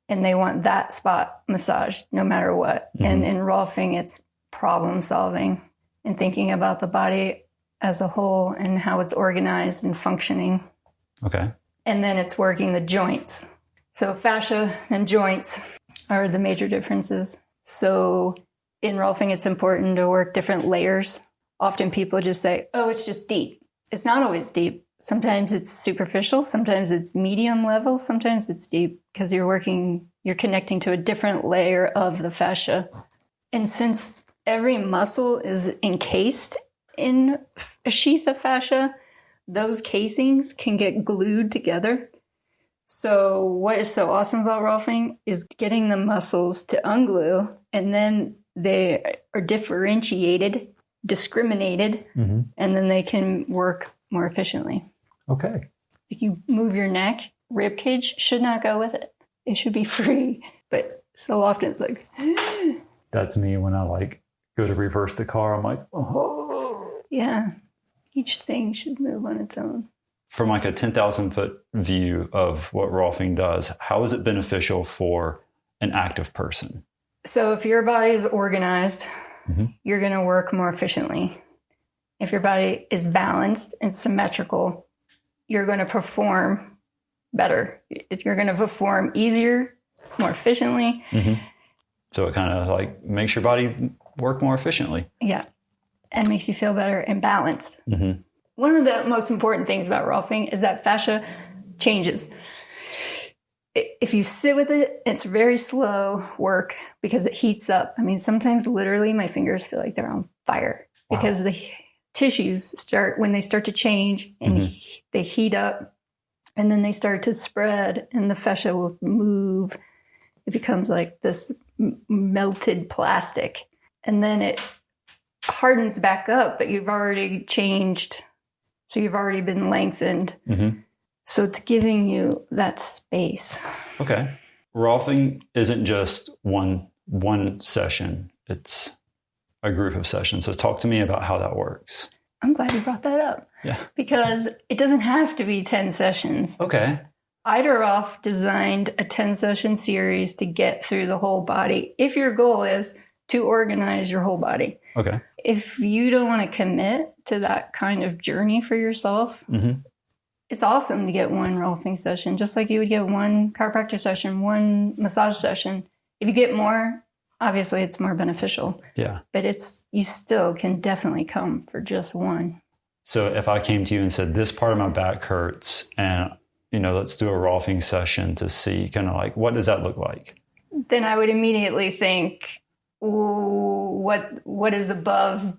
and they want that spot massaged no matter what. And in Rolfing, it's problem solving and thinking about the body as a whole and how it's organized and functioning. Okay. And then it's working the joints. So fascia and joints are the major differences. So in Rolfing, it's important to work different layers. Often people just say, oh, it's just deep. It's not always deep. Sometimes it's superficial. Sometimes it's medium level. Sometimes it's deep because you're connecting to a different layer of the fascia. And since every muscle is encased in a sheath of fascia, those casings can get glued together. So what is so awesome about Rolfing is getting the muscles to unglue, and then they are differentiated, discriminated, and then they can work more efficiently. Okay. If you move your neck, rib cage should not go with it. It should be free. But so often it's like... That's me when I like go to reverse the car. I'm like, oh. Yeah. Each thing should move on its own. From like a 10,000 foot view of what Rolfing does, how is it beneficial for an active person? So if your body is organized, you're going to work more efficiently. If your body is balanced and symmetrical, you're going to perform better. You're going to perform easier, more efficiently. So it kind of like makes your body work more efficiently. Yeah. And makes you feel better and balanced. One of the most important things about Rolfing is that fascia changes. If you sit with it, it's very slow work because it heats up. I mean, sometimes literally my fingers feel like they're on fire because the tissues when they start to change and they heat up, and then they start to spread and the fascia will move. It becomes like this melted plastic, and then it hardens back up, but you've already changed. So you've already been lengthened. So it's giving you that space. Okay. Rolfing isn't just one session. It's a group of sessions. So talk to me about how that works. I'm glad you brought that up. Yeah. Because it doesn't have to be 10 sessions. Okay. Ida Rolf designed a 10-session series to get through the whole body if your goal is to organize your whole body. Okay. If you don't want to commit to that kind of journey for yourself, it's awesome to get one Rolfing session, just like you would get one chiropractor session, one massage session. If you get more, obviously it's more beneficial. Yeah. But you still can definitely come for just one. So if I came to you and said, this part of my back hurts and, let's do a Rolfing session to see kind of like, what does that look like? Then I would immediately think, what is above,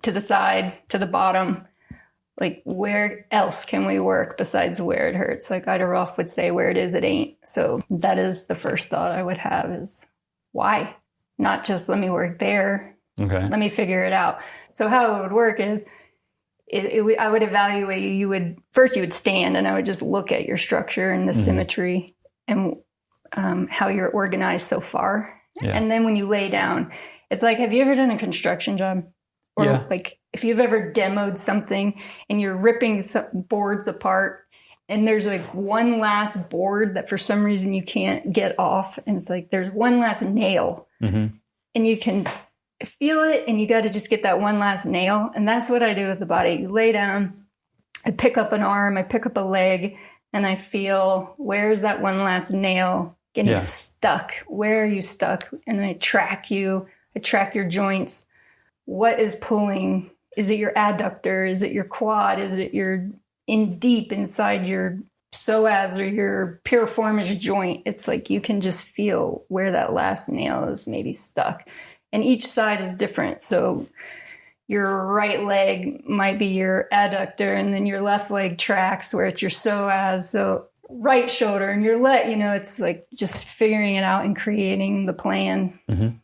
to the side, to the bottom? Like, where else can we work besides where it hurts? Like Ida Rolf would say, where it is, it ain't. So that is the first thought I would have is, why? Not just let me work there. Okay. Let me figure it out. So how it would work is, I would evaluate you. You would stand, and I would just look at your structure and the symmetry and how you're organized so far. Yeah. And then when you lay down, it's like, have you ever done a construction job? Or like if you've ever demoed something and you're ripping boards apart and there's like one last board that for some reason you can't get off. And it's like, there's one last nail and you can feel it and you got to just get that one last nail. And that's what I do with the body. You lay down, I pick up an arm, I pick up a leg, and I feel, where's that one last nail getting stuck? Where are you stuck? And I track you. I track your joints. What is pulling? Is it your adductor? Is it your quad? Is it your deep inside your psoas or your piriformis joint? It's like you can just feel where that last nail is maybe stuck. And each side is different. So your right leg might be your adductor, and then your left leg tracks where it's your psoas. So right shoulder and your leg, it's like just figuring it out and creating the plan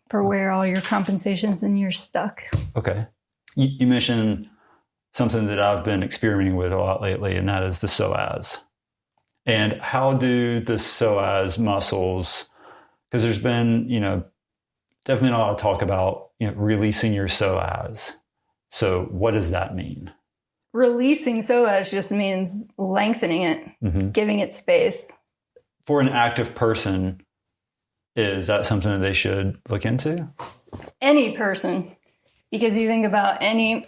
for where all your compensations and you're stuck. Okay. You mentioned something that I've been experimenting with a lot lately, and that is the psoas. And how do the psoas muscles, because there's been, definitely a lot of talk about, releasing your psoas. So what does that mean? Releasing psoas just means lengthening it, giving it space. For an active person, is that something that they should look into? Any person. Because you think about any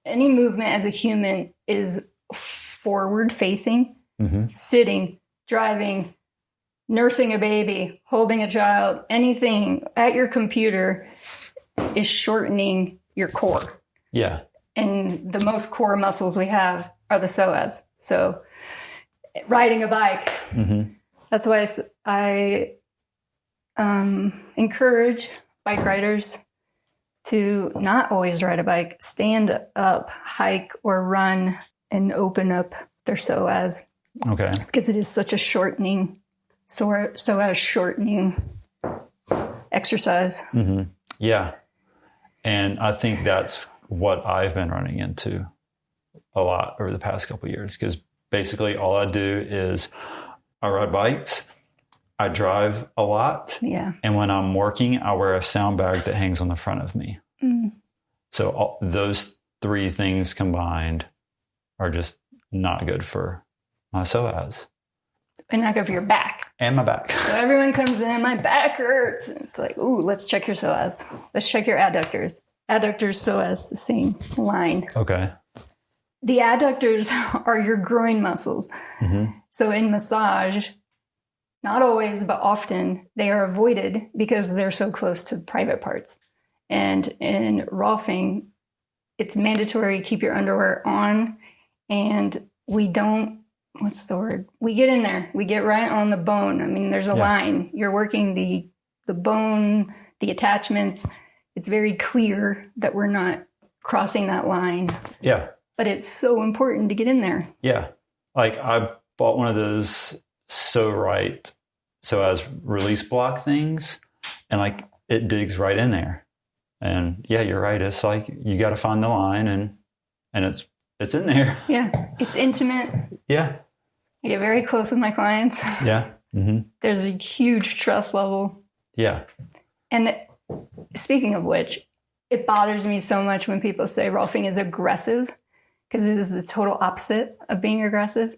movement as a human is forward facing, sitting, driving, nursing a baby, holding a child, anything at your computer is shortening your core. Yeah. And the most core muscles we have are the psoas. So riding a bike, that's why I encourage bike riders to not always ride a bike, stand up, hike, or run and open up their psoas. Okay. Because it is such a shortening, psoas shortening exercise. Yeah. And I think that's what I've been running into a lot over the past couple of years, because basically all I do is I ride bikes, I drive a lot, and when I'm working, I wear a sound bag that hangs on the front of me. So those three things combined are just not good for my psoas. And not good for your back. And my back. So everyone comes in, my back hurts. It's like, ooh, let's check your psoas. Let's check your adductors. Adductors, psoas, the same line. Okay. The adductors are your groin muscles. So in massage, not always, but often, they are avoided because they're so close to the private parts. And in rolfing, it's mandatory to keep your underwear on, and we don't, what's the word? We get in there. We get right on the bone. I mean, there's a line. You're working the bone, the attachments. It's very clear that we're not crossing that line. Yeah. But it's so important to get in there. Yeah. Like I bought one of those as release block things, and like it digs right in there. And yeah, you're right. It's like you got to find the line, and it's in there. Yeah. It's intimate. Yeah. I get very close with my clients. Yeah. There's a huge trust level. Yeah. And speaking of which, it bothers me so much when people say rolfing is aggressive, because it is the total opposite of being aggressive.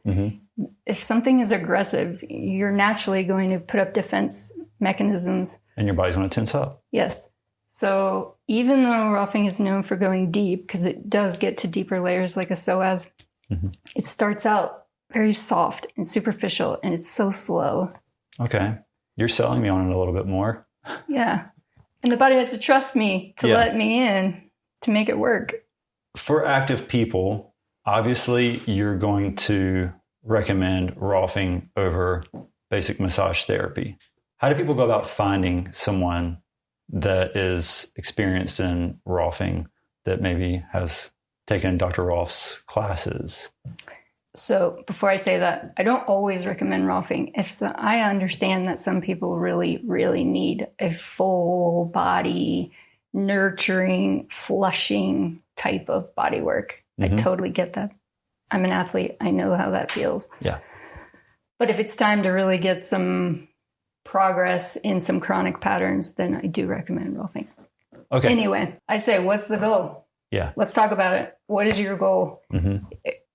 If something is aggressive, you're naturally going to put up defense mechanisms. And your body's going to tense up. Yes. So even though rolfing is known for going deep, because it does get to deeper layers like a psoas, it starts out very soft and superficial, and it's so slow. Okay. You're selling me on it a little bit more. Yeah. And the body has to trust me to let me in to make it work. For active people, obviously you're going to recommend rolfing over basic massage therapy. How do people go about finding someone that is experienced in rolfing that maybe has taken Dr. Rolf's classes? So before I say that, I don't always recommend rolfing. I understand that some people really, really need a full body, nurturing, flushing type of body work. I totally get that. I'm an athlete. I know how that feels. Yeah. But if it's time to really get some progress in some chronic patterns, then I do recommend rolfing. Okay. Anyway, I say, what's the goal? Yeah. Let's talk about it. What is your goal?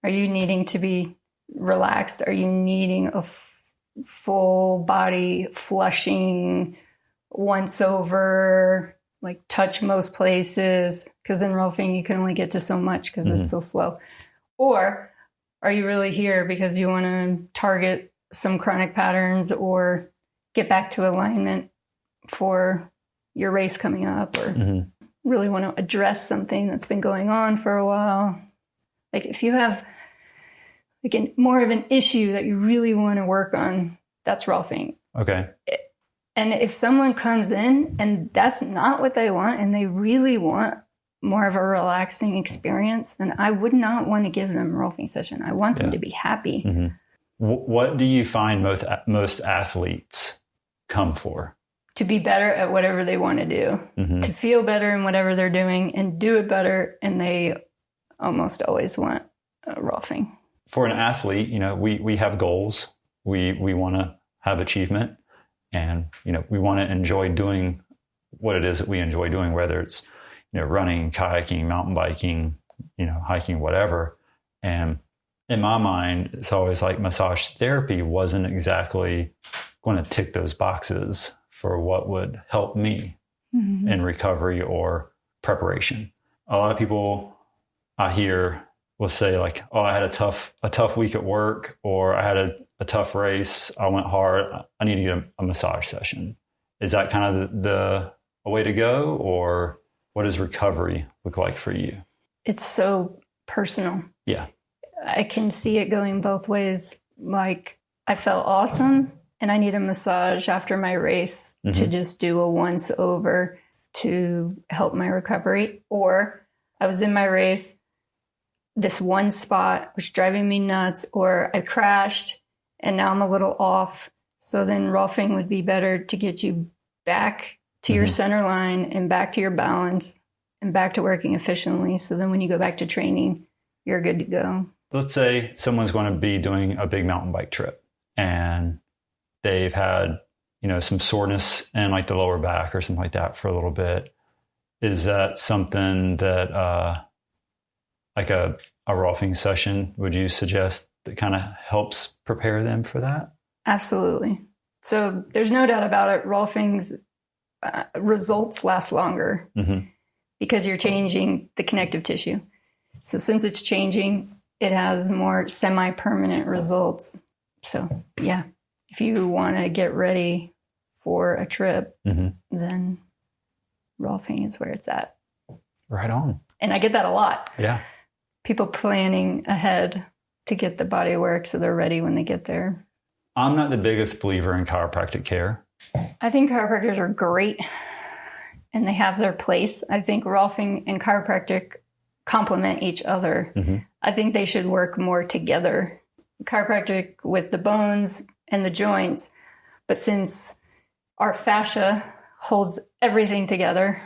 Are you needing to be relaxed? Are you needing a full body flushing once over, like touch most places? Because in rolfing, you can only get to so much because it's so slow. Or are you really here because you want to target some chronic patterns or get back to alignment for your race coming up, or really want to address something that's been going on for a while? Like if you have more of an issue that you really want to work on, that's rolfing. Okay. And if someone comes in and that's not what they want, and they really want more of a relaxing experience, then I would not want to give them a rolfing session. I want them to be happy. What do you find most athletes come for? To be better at whatever they want to do, to feel better in whatever they're doing and do it better. And they almost always want rolfing. For an athlete, we have goals. We want to have achievement, and, we want to enjoy doing what it is that we enjoy doing, whether it's, running, kayaking, mountain biking, hiking, whatever. And in my mind, it's always like massage therapy wasn't exactly going to tick those boxes for what would help me in recovery or preparation. a lot of people I hear will say like, "Oh, I had a tough week at work, or I had a tough race. I went hard. I need to get a massage session." Is that kind of a way to go, or what does recovery look like for you? It's so personal. Yeah. I can see it going both ways. Like, I felt awesome and I need a massage after my race to just do a once over to help my recovery. Or I was in my race, this one spot was driving me nuts, or I crashed and now I'm a little off. So then Rolfing would be better to get you back to your center line and back to your balance and back to working efficiently. So then when you go back to training, you're good to go. Let's say someone's going to be doing a big mountain bike trip and they've had, some soreness in like the lower back or something like that for a little bit. Is that something that like a Rolfing session would you suggest that kind of helps prepare them for that? Absolutely. So there's no doubt about it. Rolfing's results last longer because you're changing the connective tissue. So since it's changing, it has more semi-permanent results. So yeah, if you want to get ready for a trip, then Rolfing is where it's at. Right on. And I get that a lot. Yeah. People planning ahead to get the body work so they're ready when they get there. I'm not the biggest believer in chiropractic care. I think chiropractors are great and they have their place. I think Rolfing and chiropractic complement each other. I think they should work more together. Chiropractic with the bones and the joints. But since our fascia holds everything together,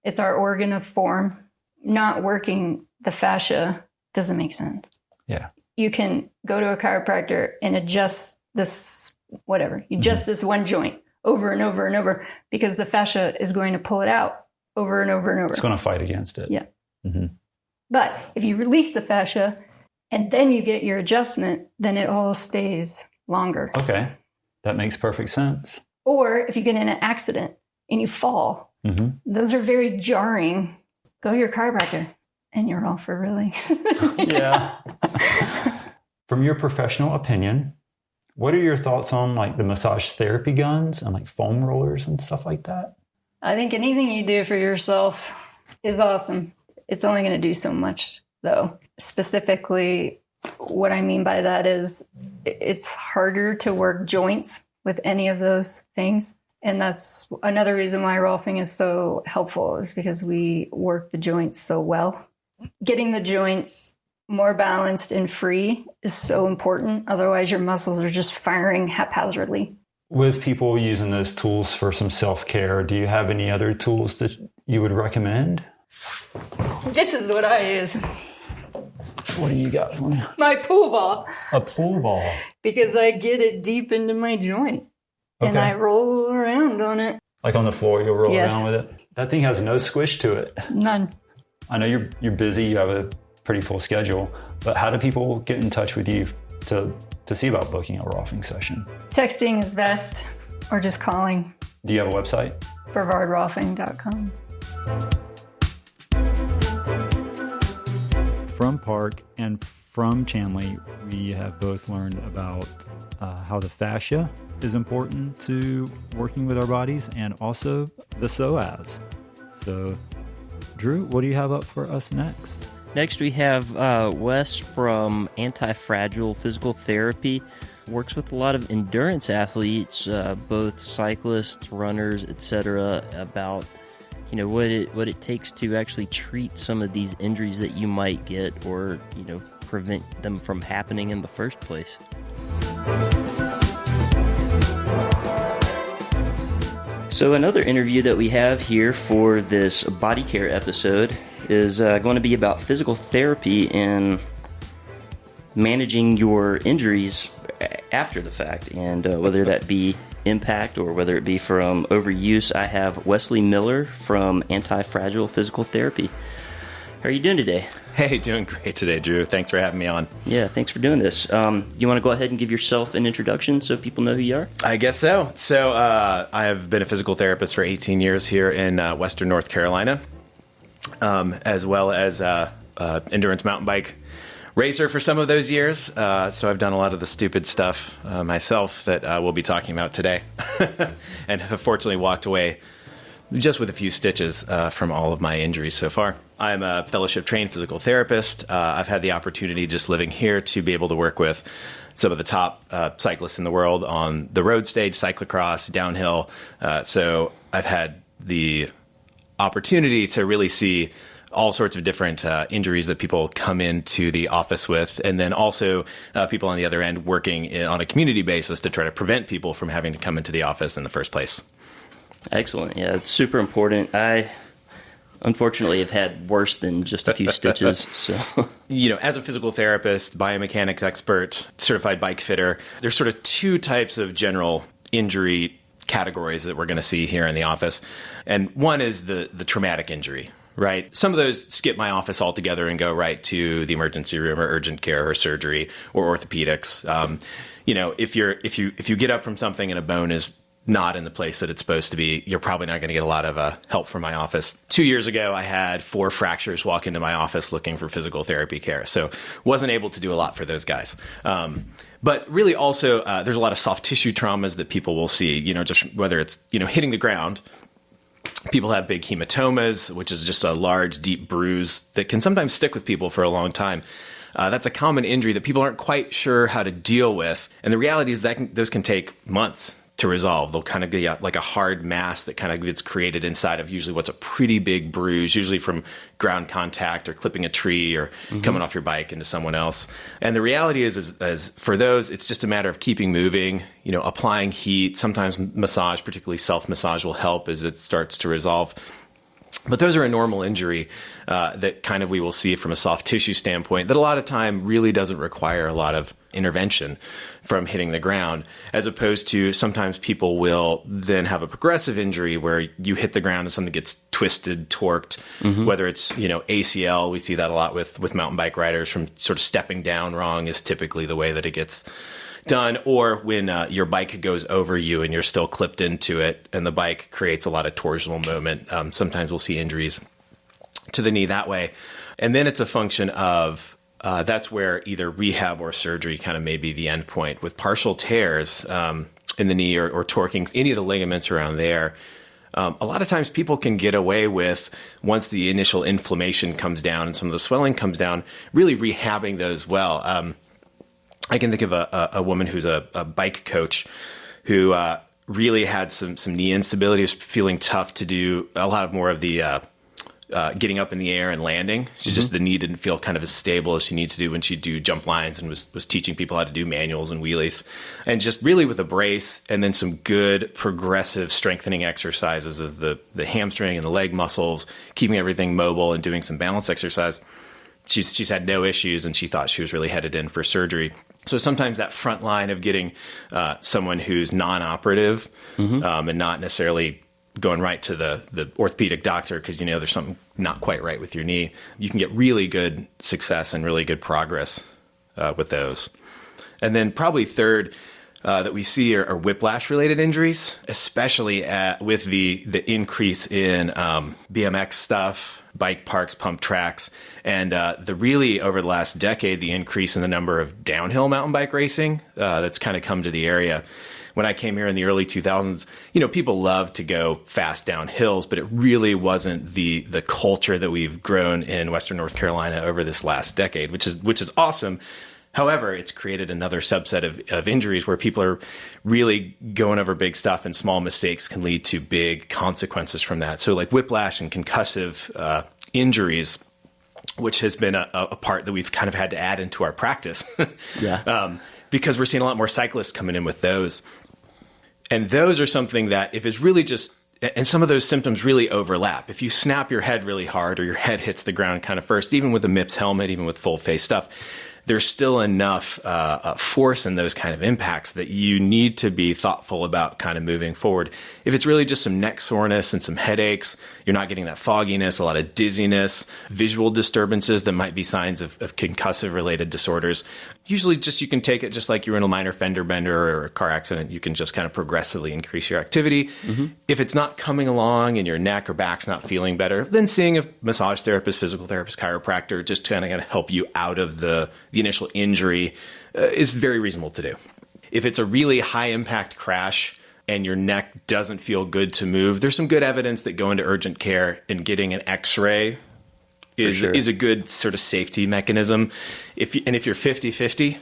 it's our organ of form, not working the fascia doesn't make sense. Yeah. You can go to a chiropractor and adjust this, whatever, you adjust this one joint over and over and over because the fascia is going to pull it out over and over and over. It's going to fight against it. Yeah. But if you release the fascia and then you get your adjustment, then it all stays longer. Okay. That makes perfect sense. Or if you get in an accident and you fall, those are very jarring. Go to your chiropractor and you're off for really. Yeah. From your professional opinion, what are your thoughts on like the massage therapy guns and like foam rollers and stuff like that? I think anything you do for yourself is awesome. It's only going to do so much though. Specifically, what I mean by that is it's harder to work joints with any of those things. And that's another reason why Rolfing is so helpful is because we work the joints so well. Getting the joints more balanced and free is so important. Otherwise, your muscles are just firing haphazardly. With people using those tools for some self-care, do you have any other tools that you would recommend? This is what I use. What do you got for me? My pool ball. A pool ball. Because I get it deep into my joint. Okay. And I roll around on it. Like on the floor, you'll roll Yes. around with it? That thing has no squish to it. None. I know you're busy, you have a pretty full schedule, but how do people get in touch with you to see about booking a Rolfing session? Texting is best, or just calling. Do you have a website? BrevardRolfing.com. From Park and from Chanley, we have both learned about how the fascia is important to working with our bodies and also the psoas. So, Drew, what do you have up for us next? Next, we have Wes from Anti-Fragile Physical Therapy. Works with a lot of endurance athletes, both cyclists, runners, etc., about what it takes to actually treat some of these injuries that you might get, or prevent them from happening in the first place. So another interview that we have here for this body care episode is going to be about physical therapy and managing your injuries after the fact, and whether that be impact or whether it be from overuse. I have Wesley Miller from Anti-Fragile Physical Therapy. How are you doing today? Hey, doing great today, Drew. Thanks for having me on. Yeah, thanks for doing this. You want to go ahead and give yourself an introduction so people know who you are? I guess so. So I have been a physical therapist for 18 years here in Western North Carolina. as well as endurance mountain bike racer for some of those years. So I've done a lot of the stupid stuff myself that we'll be talking about today, and have fortunately walked away just with a few stitches from all of my injuries so far. I'm a fellowship trained physical therapist. I've had the opportunity just living here to be able to work with some of the top cyclists in the world on the road stage, cyclocross, downhill. So I've had the opportunity to really see all sorts of different injuries that people come into the office with, and then also people on the other end working on a community basis to try to prevent people from having to come into the office in the first place. Excellent. Yeah, it's super important. I unfortunately have had worse than just a few stitches. So, as a physical therapist, biomechanics expert, certified bike fitter, there's sort of two types of general injury categories that we're going to see here in the office. And one is the traumatic injury, right? Some of those skip my office altogether and go right to the emergency room or urgent care or surgery or orthopedics. If you get up from something and a bone is not in the place that it's supposed to be, you're probably not going to get a lot of help from my office. 2 years ago, I had 4 fractures walk into my office looking for physical therapy care. So wasn't able to do a lot for those guys. But really also, there's a lot of soft tissue traumas that people will see, just whether it's, hitting the ground. People have big hematomas, which is just a large, deep bruise that can sometimes stick with people for a long time. That's a common injury that people aren't quite sure how to deal with. And the reality is that those can take months to resolve. They'll kind of be like a hard mass that kind of gets created inside of usually what's a pretty big bruise, usually from ground contact or clipping a tree or coming off your bike into someone else. And the reality is for those, it's just a matter of keeping moving, applying heat. Sometimes massage, particularly self-massage, will help as it starts to resolve. But those are a normal injury that kind of we will see from a soft tissue standpoint that a lot of time really doesn't require a lot of intervention from hitting the ground, as opposed to sometimes people will then have a progressive injury where you hit the ground and something gets twisted, torqued, whether it's, ACL. We see that a lot with mountain bike riders from sort of stepping down wrong is typically the way that it gets done, or when your bike goes over you and you're still clipped into it and the bike creates a lot of torsional moment. Sometimes we'll see injuries to the knee that way. And then it's a function of that's where either rehab or surgery kind of may be the end point. With partial tears in the knee or torquing any of the ligaments around there, a lot of times people can get away with, once the initial inflammation comes down and some of the swelling comes down, really rehabbing those well. I can think of a woman who's a bike coach who really had some knee instability, was feeling tough to do a lot more of the getting up in the air and landing. She just, the knee didn't feel kind of as stable as she needed to do when she'd do jump lines, and was teaching people how to do manuals and wheelies. And just really with a brace and then some good progressive strengthening exercises of the hamstring and the leg muscles, keeping everything mobile and doing some balance exercise, she's had no issues, and she thought she was really headed in for surgery. So sometimes that front line of getting someone who's non-operative and not necessarily going right to the orthopedic doctor because, there's something not quite right with your knee, you can get really good success and really good progress with those. And then probably third that we see are whiplash-related injuries, especially with the increase in BMX stuff, bike parks, pump tracks, and the really, over the last decade, the increase in the number of downhill mountain bike racing that's kind of come to the area. When I came here in the early 2000s, people loved to go fast down hills, but it really wasn't the culture that we've grown in Western North Carolina over this last decade, which is awesome. However, it's created another subset of injuries where people are really going over big stuff, and small mistakes can lead to big consequences from that. So like whiplash and concussive injuries, which has been a part that we've kind of had to add into our practice. Because we're seeing a lot more cyclists coming in with those. And those are something that if it's really just, and some of those symptoms really overlap. If you snap your head really hard or your head hits the ground kind of first, even with a MIPS helmet, even with full face stuff, there's still enough force in those kind of impacts that you need to be thoughtful about kind of moving forward. If it's really just some neck soreness and some headaches, you're not getting that fogginess, a lot of dizziness, visual disturbances that might be signs of concussive related disorders. Usually just you can take it just like you're in a minor fender bender or a car accident. You can just kind of progressively increase your activity. If it's not coming along and your neck or back's not feeling better, then seeing a massage therapist, physical therapist, chiropractor, just kind of going to help you out of the initial injury is very reasonable to do. If it's a really high impact crash and your neck doesn't feel good to move, there's some good evidence that going to urgent care and getting an x-ray is a good sort of safety mechanism. If you're 50-50,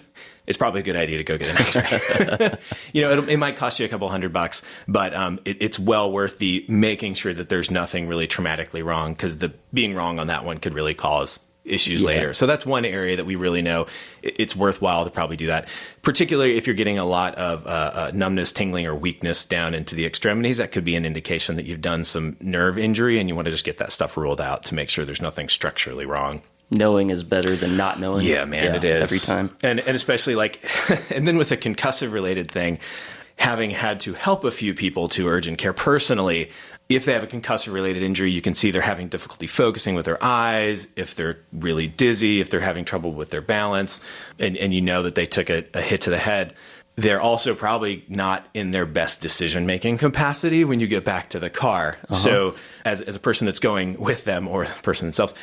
it's probably a good idea to go get an x-ray. It might cost you a couple $100, but it's well worth the making sure that there's nothing really traumatically wrong, because the being wrong on that one could really cause issues later. So that's one area that we really know it's worthwhile to probably do that, particularly if you're getting a lot of numbness, tingling, or weakness down into the extremities. That could be an indication that you've done some nerve injury, and you want to just get that stuff ruled out to make sure there's nothing structurally wrong. Knowing is better than not knowing. Yeah, man, it is. Every time. And especially and then with a concussive related thing, having had to help a few people to urgent care personally, if they have a concussive related injury, you can see they're having difficulty focusing with their eyes, if they're really dizzy, if they're having trouble with their balance, and you know that they took a hit to the head. They're also probably not in their best decision-making capacity when you get back to the car. So as a person that's going with them, or the person themselves,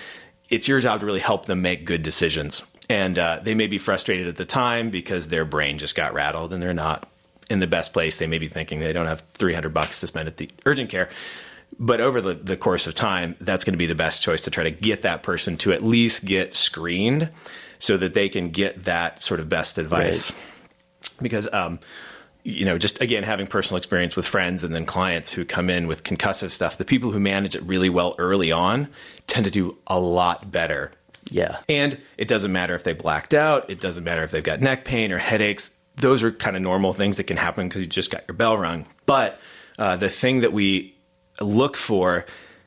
it's your job to really help them make good decisions. And they may be frustrated at the time because their brain just got rattled and they're not in the best place. They may be thinking they don't have $300 to spend at the urgent care. But over the course of time, that's going to be the best choice to try to get that person to at least get screened so that they can get that sort of best advice. Right. Because, just again, having personal experience with friends and then clients who come in with concussive stuff, the people who manage it really well early on tend to do a lot better. Yeah. And it doesn't matter if they blacked out. It doesn't matter if they've got neck pain or headaches. Those are kind of normal things that can happen because you just got your bell rung. But the thing that we look for,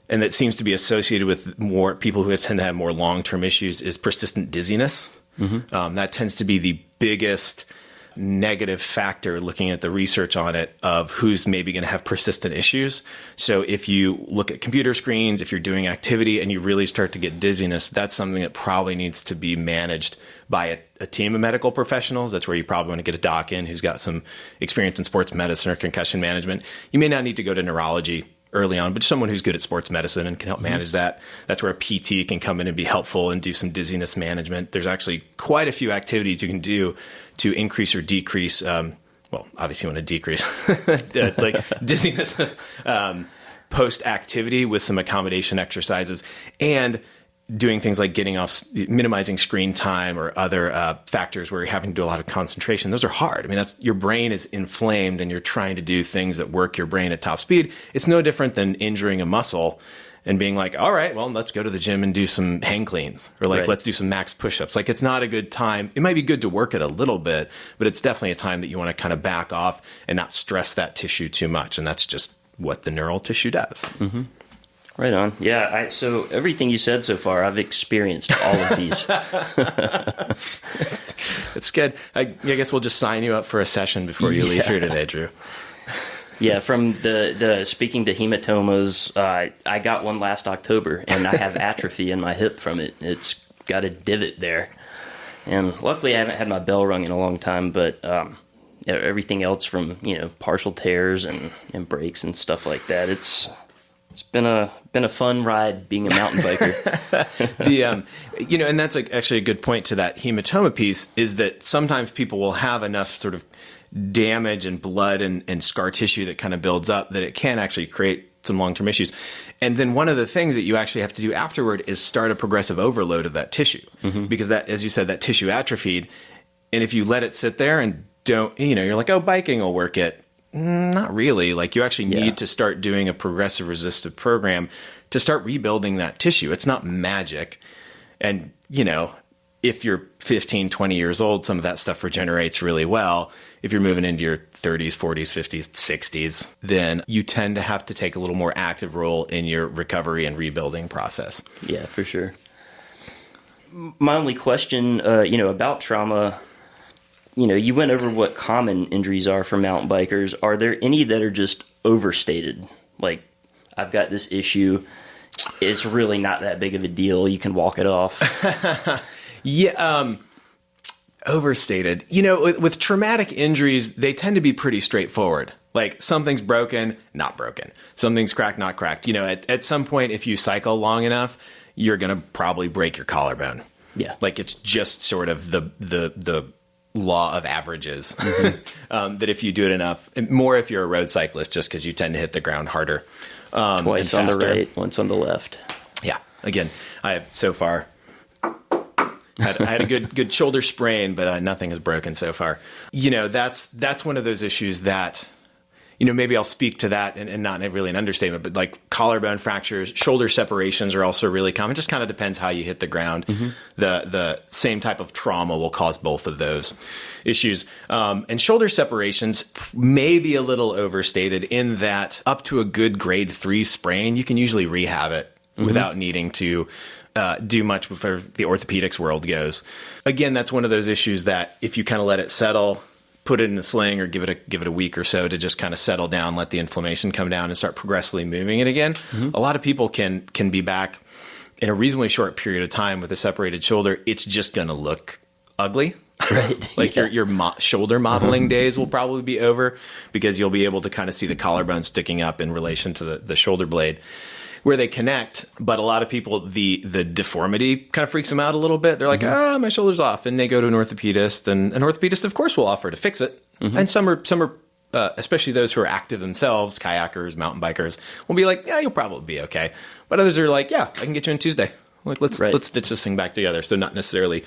and that seems to be associated with more people who tend to have more long-term issues, is persistent dizziness. That tends to be the biggest negative factor, looking at the research on it, of who's maybe going to have persistent issues. So if you look at computer screens, if you're doing activity and you really start to get dizziness, that's something that probably needs to be managed by a team of medical professionals. That's where you probably want to get a doc in who's got some experience in sports medicine or concussion management. You may not need to go to neurology early on, but someone who's good at sports medicine and can help manage that. That's where a PT can come in and be helpful and do some dizziness management. There's actually quite a few activities you can do to increase or decrease. Obviously you want to decrease like dizziness post activity with some accommodation exercises, and doing things like minimizing screen time or other factors where you're having to do a lot of concentration. Those are hard. I mean, your brain is inflamed and you're trying to do things that work your brain at top speed. It's no different than injuring a muscle and being like, all right, well, let's go to the gym and do some hang cleans, or let's do some max push-ups. It's not a good time. It might be good to work it a little bit, but it's definitely a time that you want to kind of back off and not stress that tissue too much. And that's just what the neural tissue does. Mm-hmm. Right on. Yeah. So everything you said so far, I've experienced all of these. It's good. I guess we'll just sign you up for a session before you leave here today, Drew. Yeah. From the speaking to hematomas, I got one last October, and I have atrophy in my hip from it. It's got a divot there. And luckily I haven't had my bell rung in a long time, but everything else from, partial tears and breaks and stuff like that, It's been a fun ride being a mountain biker. And that's actually a good point to that hematoma piece, is that sometimes people will have enough sort of damage and blood and scar tissue that kind of builds up that it can actually create some long-term issues. And then one of the things that you actually have to do afterward is start a progressive overload of that tissue, because that, as you said, that tissue atrophied. And if you let it sit there and don't, you're like, oh, biking will work it. Not really. You actually need to start doing a progressive resistive program to start rebuilding that tissue. It's not magic. And, if you're 15, 20 years old, some of that stuff regenerates really well. If you're moving into your 30s, 40s, 50s, 60s, then you tend to have to take a little more active role in your recovery and rebuilding process. Yeah, for sure. my only question, about trauma, you went over what common injuries are for mountain bikers. Are there any that are just overstated? Like, I've got this issue. It's really not that big of a deal. You can walk it off. Yeah. Overstated. With traumatic injuries, they tend to be pretty straightforward. Like, something's broken, not broken. Something's cracked, not cracked. At some point, if you cycle long enough, you're going to probably break your collarbone. Yeah. Like, it's just sort of the law of averages. That if you do it enough, more if you're a road cyclist, just because you tend to hit the ground harder. Twice on the right, once on the left. Yeah. Again, I have so far I had a good shoulder sprain, but nothing has broken so far. That's one of those issues that, maybe I'll speak to that and not really an understatement, but like collarbone fractures, shoulder separations are also really common. It just kind of depends how you hit the ground. The same type of trauma will cause both of those issues. And shoulder separations may be a little overstated in that up to a good grade 3 sprain, you can usually rehab it without needing to do much before the orthopedics world goes. Again, that's one of those issues that if you kind of let it settle, put it in a sling or give it a week or so to just kind of settle down, let the inflammation come down and start progressively moving it again. A lot of people can be back in a reasonably short period of time with a separated shoulder. It's just going to look ugly. Right. Like your shoulder modeling days will probably be over because you'll be able to kind of see the collarbone sticking up in relation to the shoulder blade where they connect. But a lot of people, the deformity kind of freaks them out a little bit. They're like, my shoulder's off. And they go to an orthopedist, and an orthopedist, of course, will offer to fix it. And some are, especially those who are active themselves, kayakers, mountain bikers, will be like, yeah, you'll probably be okay. But others are like, yeah, I can get you in Tuesday. Like, let's stitch this thing back together. So not necessarily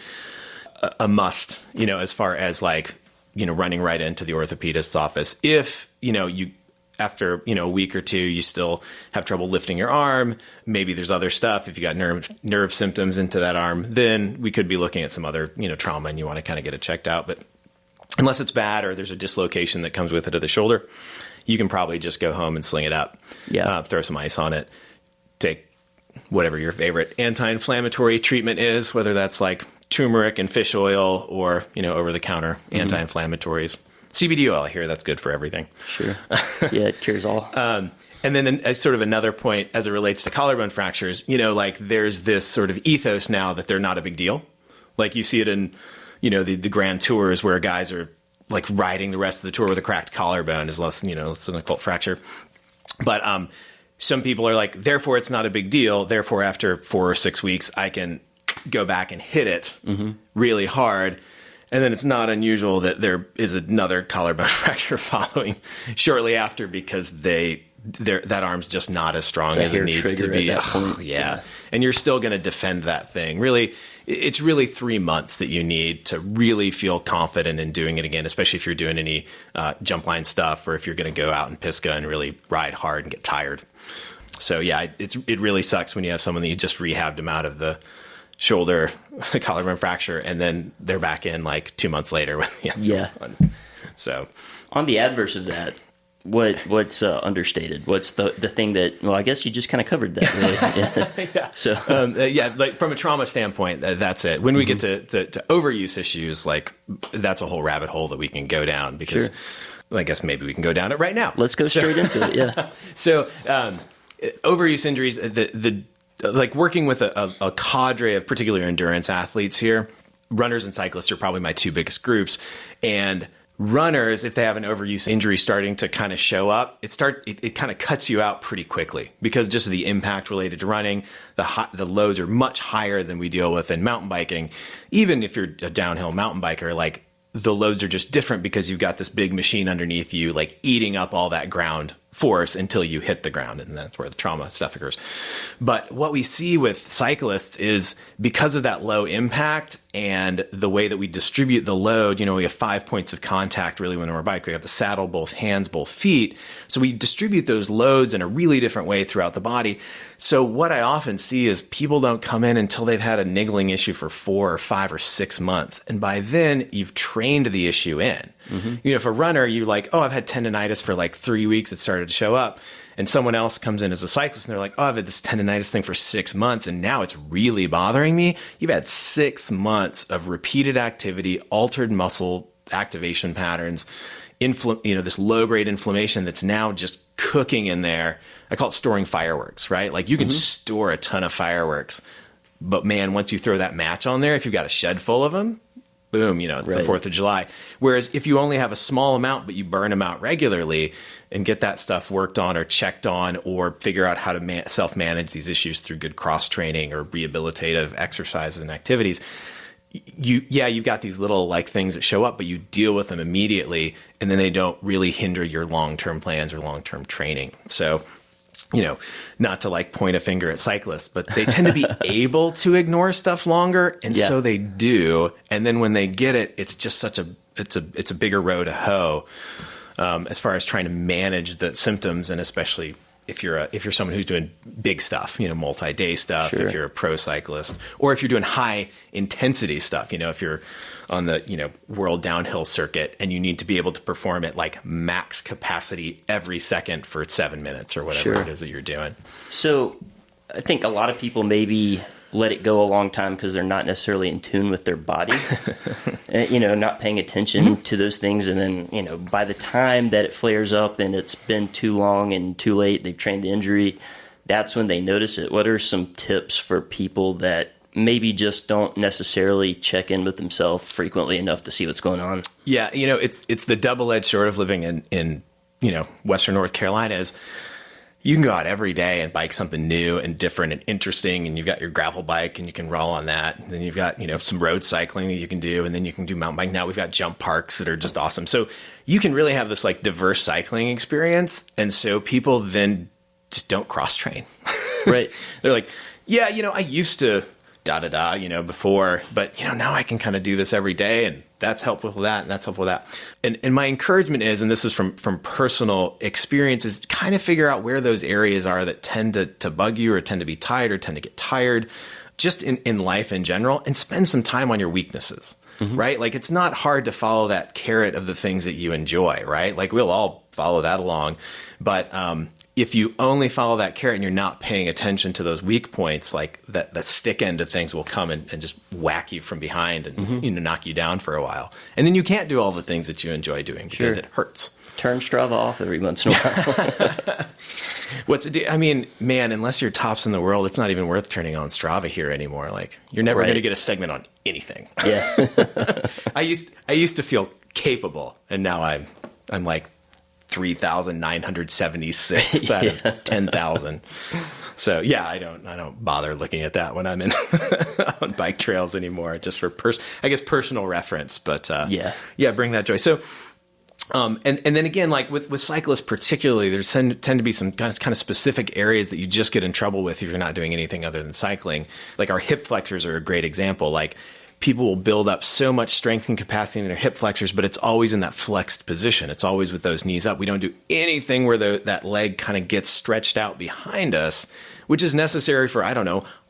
a must, as far as like, running right into the orthopedist's office. If, you after, a week or two, you still have trouble lifting your arm, maybe there's other stuff. If you got nerve symptoms into that arm, then we could be looking at some other, trauma and you want to kind of get it checked out. But unless it's bad or there's a dislocation that comes with it of the shoulder, you can probably just go home and sling it up. Yeah. Throw some ice on it. Take whatever your favorite anti-inflammatory treatment is, whether that's like turmeric and fish oil or, over-the-counter anti-inflammatories. CBD oil, I hear that's good for everything. Sure. Yeah, it cures all. And then sort of another point as it relates to collarbone fractures, like there's this sort of ethos now that they're not a big deal. Like you see it in, the grand tours where guys are like riding the rest of the tour with a cracked collarbone is less, it's an occult fracture. But some people are like, therefore it's not a big deal. Therefore, after 4 or 6 weeks, I can go back and hit it really hard. And then it's not unusual that there is another collarbone fracture following shortly after because that arm's just not as strong as it needs to be. Yeah. And you're still going to defend that thing. Really, it's really 3 months that you need to really feel confident in doing it again, especially if you're doing any jump line stuff or if you're going to go out in Pisgah and really ride hard and get tired. So, yeah, it really sucks when you have someone that you just rehabbed them out of the shoulder collarbone fracture and then they're back in like 2 months later. Yeah. So on the adverse of that, what's understated? What's the thing that, well, I guess you just kind of covered that, really. Yeah. So, like from a trauma standpoint, that's it. When we get to overuse issues, like that's a whole rabbit hole that we can go down because I guess maybe we can go down it right now. Let's go straight into it. Yeah. So, overuse injuries, like working with a cadre of particular endurance athletes here, runners and cyclists are probably my two biggest groups. And runners, if they have an overuse injury starting to kind of show up, it kind of cuts you out pretty quickly because just of the impact related to running, the loads are much higher than we deal with in mountain biking. Even if you're a downhill mountain biker, like the loads are just different because you've got this big machine underneath you, like eating up all that ground force until you hit the ground. And that's where the trauma stuff occurs. But what we see with cyclists is because of that low impact and the way that we distribute the load, we have 5 points of contact really when we're on our bike. We have the saddle, both hands, both feet. So we distribute those loads in a really different way throughout the body. So what I often see is people don't come in until they've had a niggling issue for 4 or 5 or 6 months. And by then you've trained the issue in. If a runner, you're like, oh, I've had tendonitis for like 3 weeks, it started to show up. And someone else comes in as a cyclist and they're like, oh, I've had this tendonitis thing for 6 months and now it's really bothering me. You've had 6 months of repeated activity, altered muscle activation patterns, this low grade inflammation that's now just cooking in there. I call it storing fireworks, right? Like you can store a ton of fireworks, but man, once you throw that match on there, if you've got a shed full of them, boom, it's the 4th of July. Whereas if you only have a small amount, but you burn them out regularly and get that stuff worked on or checked on, or figure out how to self-manage these issues through good cross-training or rehabilitative exercises and activities, you've got these little like things that show up, but you deal with them immediately, and then they don't really hinder your long-term plans or long-term training. So, not to like point a finger at cyclists, but they tend to be able to ignore stuff longer. And so they do. And then when they get it, it's just it's a bigger row to hoe, as far as trying to manage the symptoms. And especially if you're someone who's doing big stuff, multi-day stuff, if you're a pro cyclist, or if you're doing high intensity stuff, if you're on the, world downhill circuit and you need to be able to perform at like max capacity every second for 7 minutes or whatever it is that you're doing. So I think a lot of people maybe let it go a long time because they're not necessarily in tune with their body, and, not paying attention to those things. And then, by the time that it flares up and it's been too long and too late, they've trained the injury, that's when they notice it. What are some tips for people that maybe just don't necessarily check in with themselves frequently enough to see what's going on? Yeah. It's the double-edged sword of living in Western North Carolina is you can go out every day and bike something new and different and interesting. And you've got your gravel bike and you can roll on that. And then you've got, some road cycling that you can do. And then you can do mountain bike. Now we've got jump parks that are just awesome. So you can really have this like diverse cycling experience. And so people then just don't cross train. Right. They're like, yeah, I used to before, but now I can kind of do this every day, and that's helpful with that, and that's helpful with that. And my encouragement is, and this is from personal experience, is kind of figure out where those areas are that tend to bug you or tend to be tight or tend to get tired just in life in general, and spend some time on your weaknesses. Right? Like it's not hard to follow that carrot of the things that you enjoy, right? Like we'll all follow that along. But if you only follow that carrot and you're not paying attention to those weak points, like the stick end of things will come and just whack you from behind and knock you down for a while. And then you can't do all the things that you enjoy doing because it hurts. Turn Strava off every once in a while. What's it do? I mean, man, unless you're tops in the world, it's not even worth turning on Strava here anymore. Like you're never going to get a segment on anything. Yeah. I used to feel capable, and now I'm like 3,976 out of 10,000. So yeah, I don't bother looking at that when I'm in on bike trails anymore, just for personal reference. But bring that joy. So. And then again, like with cyclists particularly, there tend to be some kind of specific areas that you just get in trouble with if you're not doing anything other than cycling. Like our hip flexors are a great example. Like people will build up so much strength and capacity in their hip flexors, but it's always in that flexed position. It's always with those knees up. We don't do anything where that leg kind of gets stretched out behind us, which is necessary for,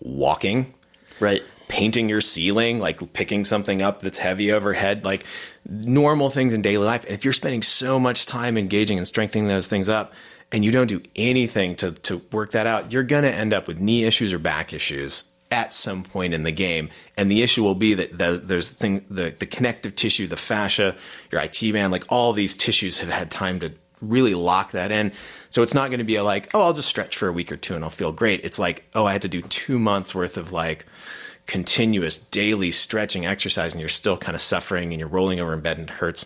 walking. Right. Painting your ceiling, like picking something up that's heavy overhead, like normal things in daily life. And if you're spending so much time engaging and strengthening those things up and you don't do anything to work that out, you're going to end up with knee issues or back issues at some point in the game. And the issue will be that the connective tissue, the fascia, your IT band, like all these tissues have had time to really lock that in. So it's not going to be I'll just stretch for a week or two and I'll feel great. It's like, I had to do 2 months worth of continuous daily stretching exercise and you're still kind of suffering and you're rolling over in bed and it hurts.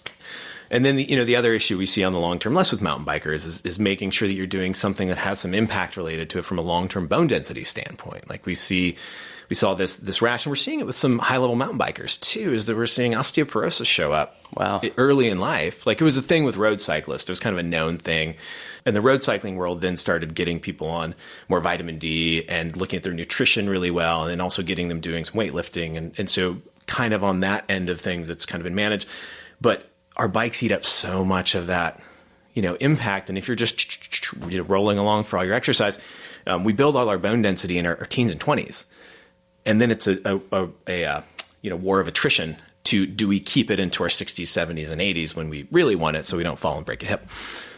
And then the other issue we see on the long term, less with mountain bikers, is making sure that you're doing something that has some impact related to it from a long term bone density standpoint. Like we saw this rash, and we're seeing it with some high level mountain bikers too, is that we're seeing osteoporosis show up early in life. Like it was a thing with road cyclists. It was kind of a known thing. And the road cycling world then started getting people on more vitamin D and looking at their nutrition really well, and then also getting them doing some weightlifting. And so kind of on that end of things, it's kind of been managed. But our bikes eat up so much of that, impact. And if you're just rolling along for all your exercise, we build all our bone density in our teens and 20s. And then it's a war of attrition to do we keep it into our 60s, 70s, and 80s when we really want it so we don't fall and break a hip.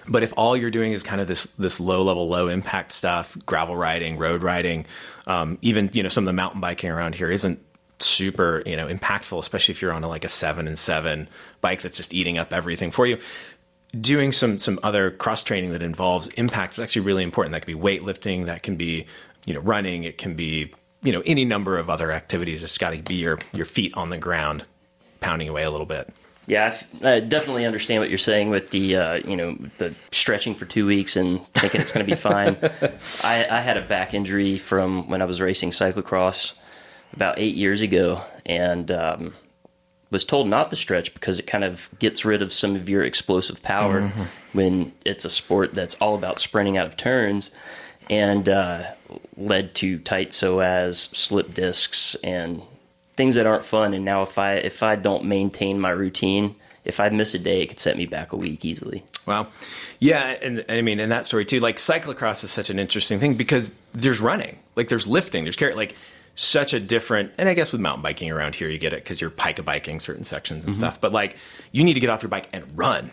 But if all you're doing is kind of this low level, low impact stuff, gravel riding, road riding, even, some of the mountain biking around here isn't super, impactful, especially if you're on like a 7-and-7 bike that's just eating up everything for you. Doing some other cross training that involves impact is actually really important. That could be weightlifting, that can be, running, it can be, any number of other activities. It's got to be your feet on the ground, pounding away a little bit. Yeah, I definitely understand what you're saying with the, the stretching for 2 weeks and thinking it's going to be fine. I had a back injury from when I was racing cyclocross about 8 years ago, and was told not to stretch because it kind of gets rid of some of your explosive power when it's a sport that's all about sprinting out of turns, and led to tight psoas, slip discs, and things that aren't fun. And now if I don't maintain my routine, if I miss a day, it could set me back a week easily. Wow. Yeah. And I mean, in that story too, like cyclocross is such an interesting thing because there's running, like there's lifting, there's carry, like such a different, and I guess with mountain biking around here, you get it because you're pika biking certain sections and stuff, but like you need to get off your bike and run.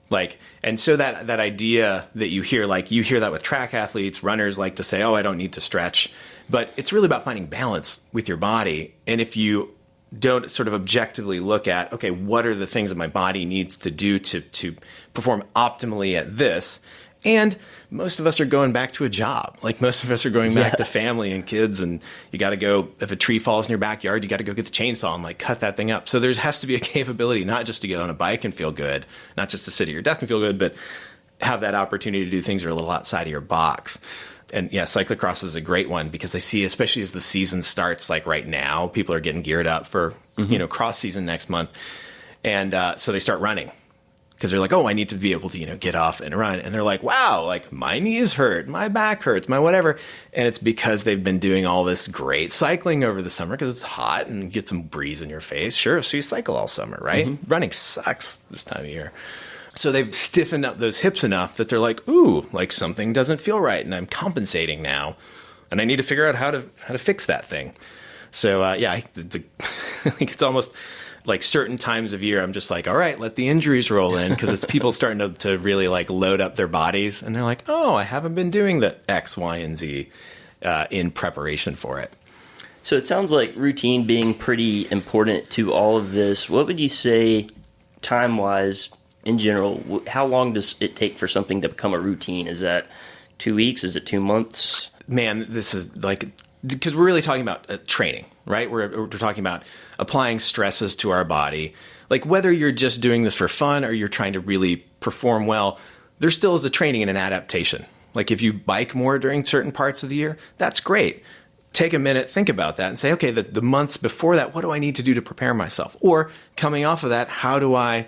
Like, and so that idea that you hear that with track athletes, runners like to say, oh, I don't need to stretch. But it's really about finding balance with your body. And if you don't sort of objectively look at, okay, what are the things that my body needs to do to perform optimally at this? And most of us are going back to a job. Like most of us are going back to family and kids, and you got to go, if a tree falls in your backyard, you got to go get the chainsaw and like cut that thing up. So there has to be a capability, not just to get on a bike and feel good, not just to sit at your desk and feel good, but have that opportunity to do things that are a little outside of your box. And yeah, cyclocross is a great one because I see, especially as the season starts, like right now, people are getting geared up for, cross season next month. And so they start running because they're like, oh, I need to be able to, get off and run. And they're like, wow, like my knees hurt, my back hurts, my whatever. And it's because they've been doing all this great cycling over the summer because it's hot and get some breeze in your face. Sure. So you cycle all summer, right? Running sucks this time of year. So they've stiffened up those hips enough that they're like, ooh, like something doesn't feel right, and I'm compensating now, and I need to figure out how to fix that thing. So I think it's almost like certain times of year, I'm just like, all right, let the injuries roll in because it's people starting to really like load up their bodies, and they're like, oh, I haven't been doing the X, Y, and Z in preparation for it. So it sounds like routine being pretty important to all of this. What would you say, time-wise? In general, how long does it take for something to become a routine? Is that 2 weeks? Is it 2 months? Man, this is like, because we're really talking about training, right? We're talking about applying stresses to our body. Like whether you're just doing this for fun or you're trying to really perform well, there still is a training and an adaptation. Like if you bike more during certain parts of the year, that's great. Take a minute, think about that and say, okay, the months before that, what do I need to do to prepare myself? Or coming off of that, how do I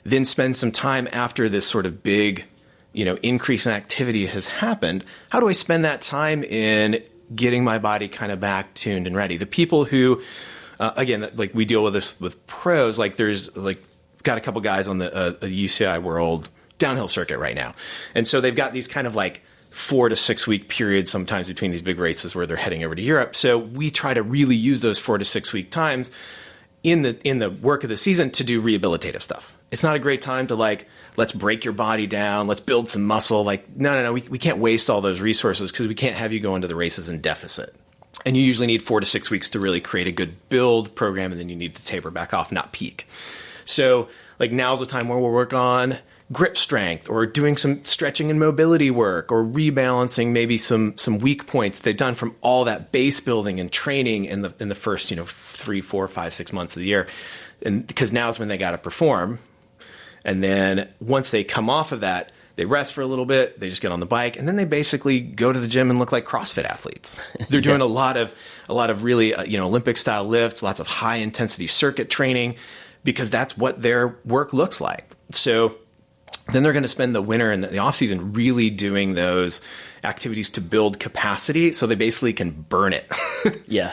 then spend some time after this sort of big, increase in activity has happened? How do I spend that time in getting my body kind of back tuned and ready? The people who, again, like we deal with this with pros, like there's like, got a couple guys on the UCI World downhill circuit right now. And so they've got these kind of like 4 to 6 week periods sometimes between these big races where they're heading over to Europe. So we try to really use those 4 to 6 week times in the work of the season to do rehabilitative stuff. It's not a great time to like, let's break your body down, let's build some muscle. Like, no, we can't waste all those resources because we can't have you go into the races in deficit. And you usually need 4 to 6 weeks to really create a good build program, and then you need to taper back off, not peak. So like now's the time where we'll work on grip strength or doing some stretching and mobility work or rebalancing maybe some weak points they've done from all that base building and training in the first 3, 4, 5, 6 months of the year. And because now's when they got to perform. And then once they come off of that, they rest for a little bit, they just get on the bike, and then they basically go to the gym and look like CrossFit athletes. They're doing a lot of really Olympic style lifts, lots of high intensity circuit training, because that's what their work looks like. So then they're going to spend the winter and the off season really doing those activities to build capacity, so they basically can burn it.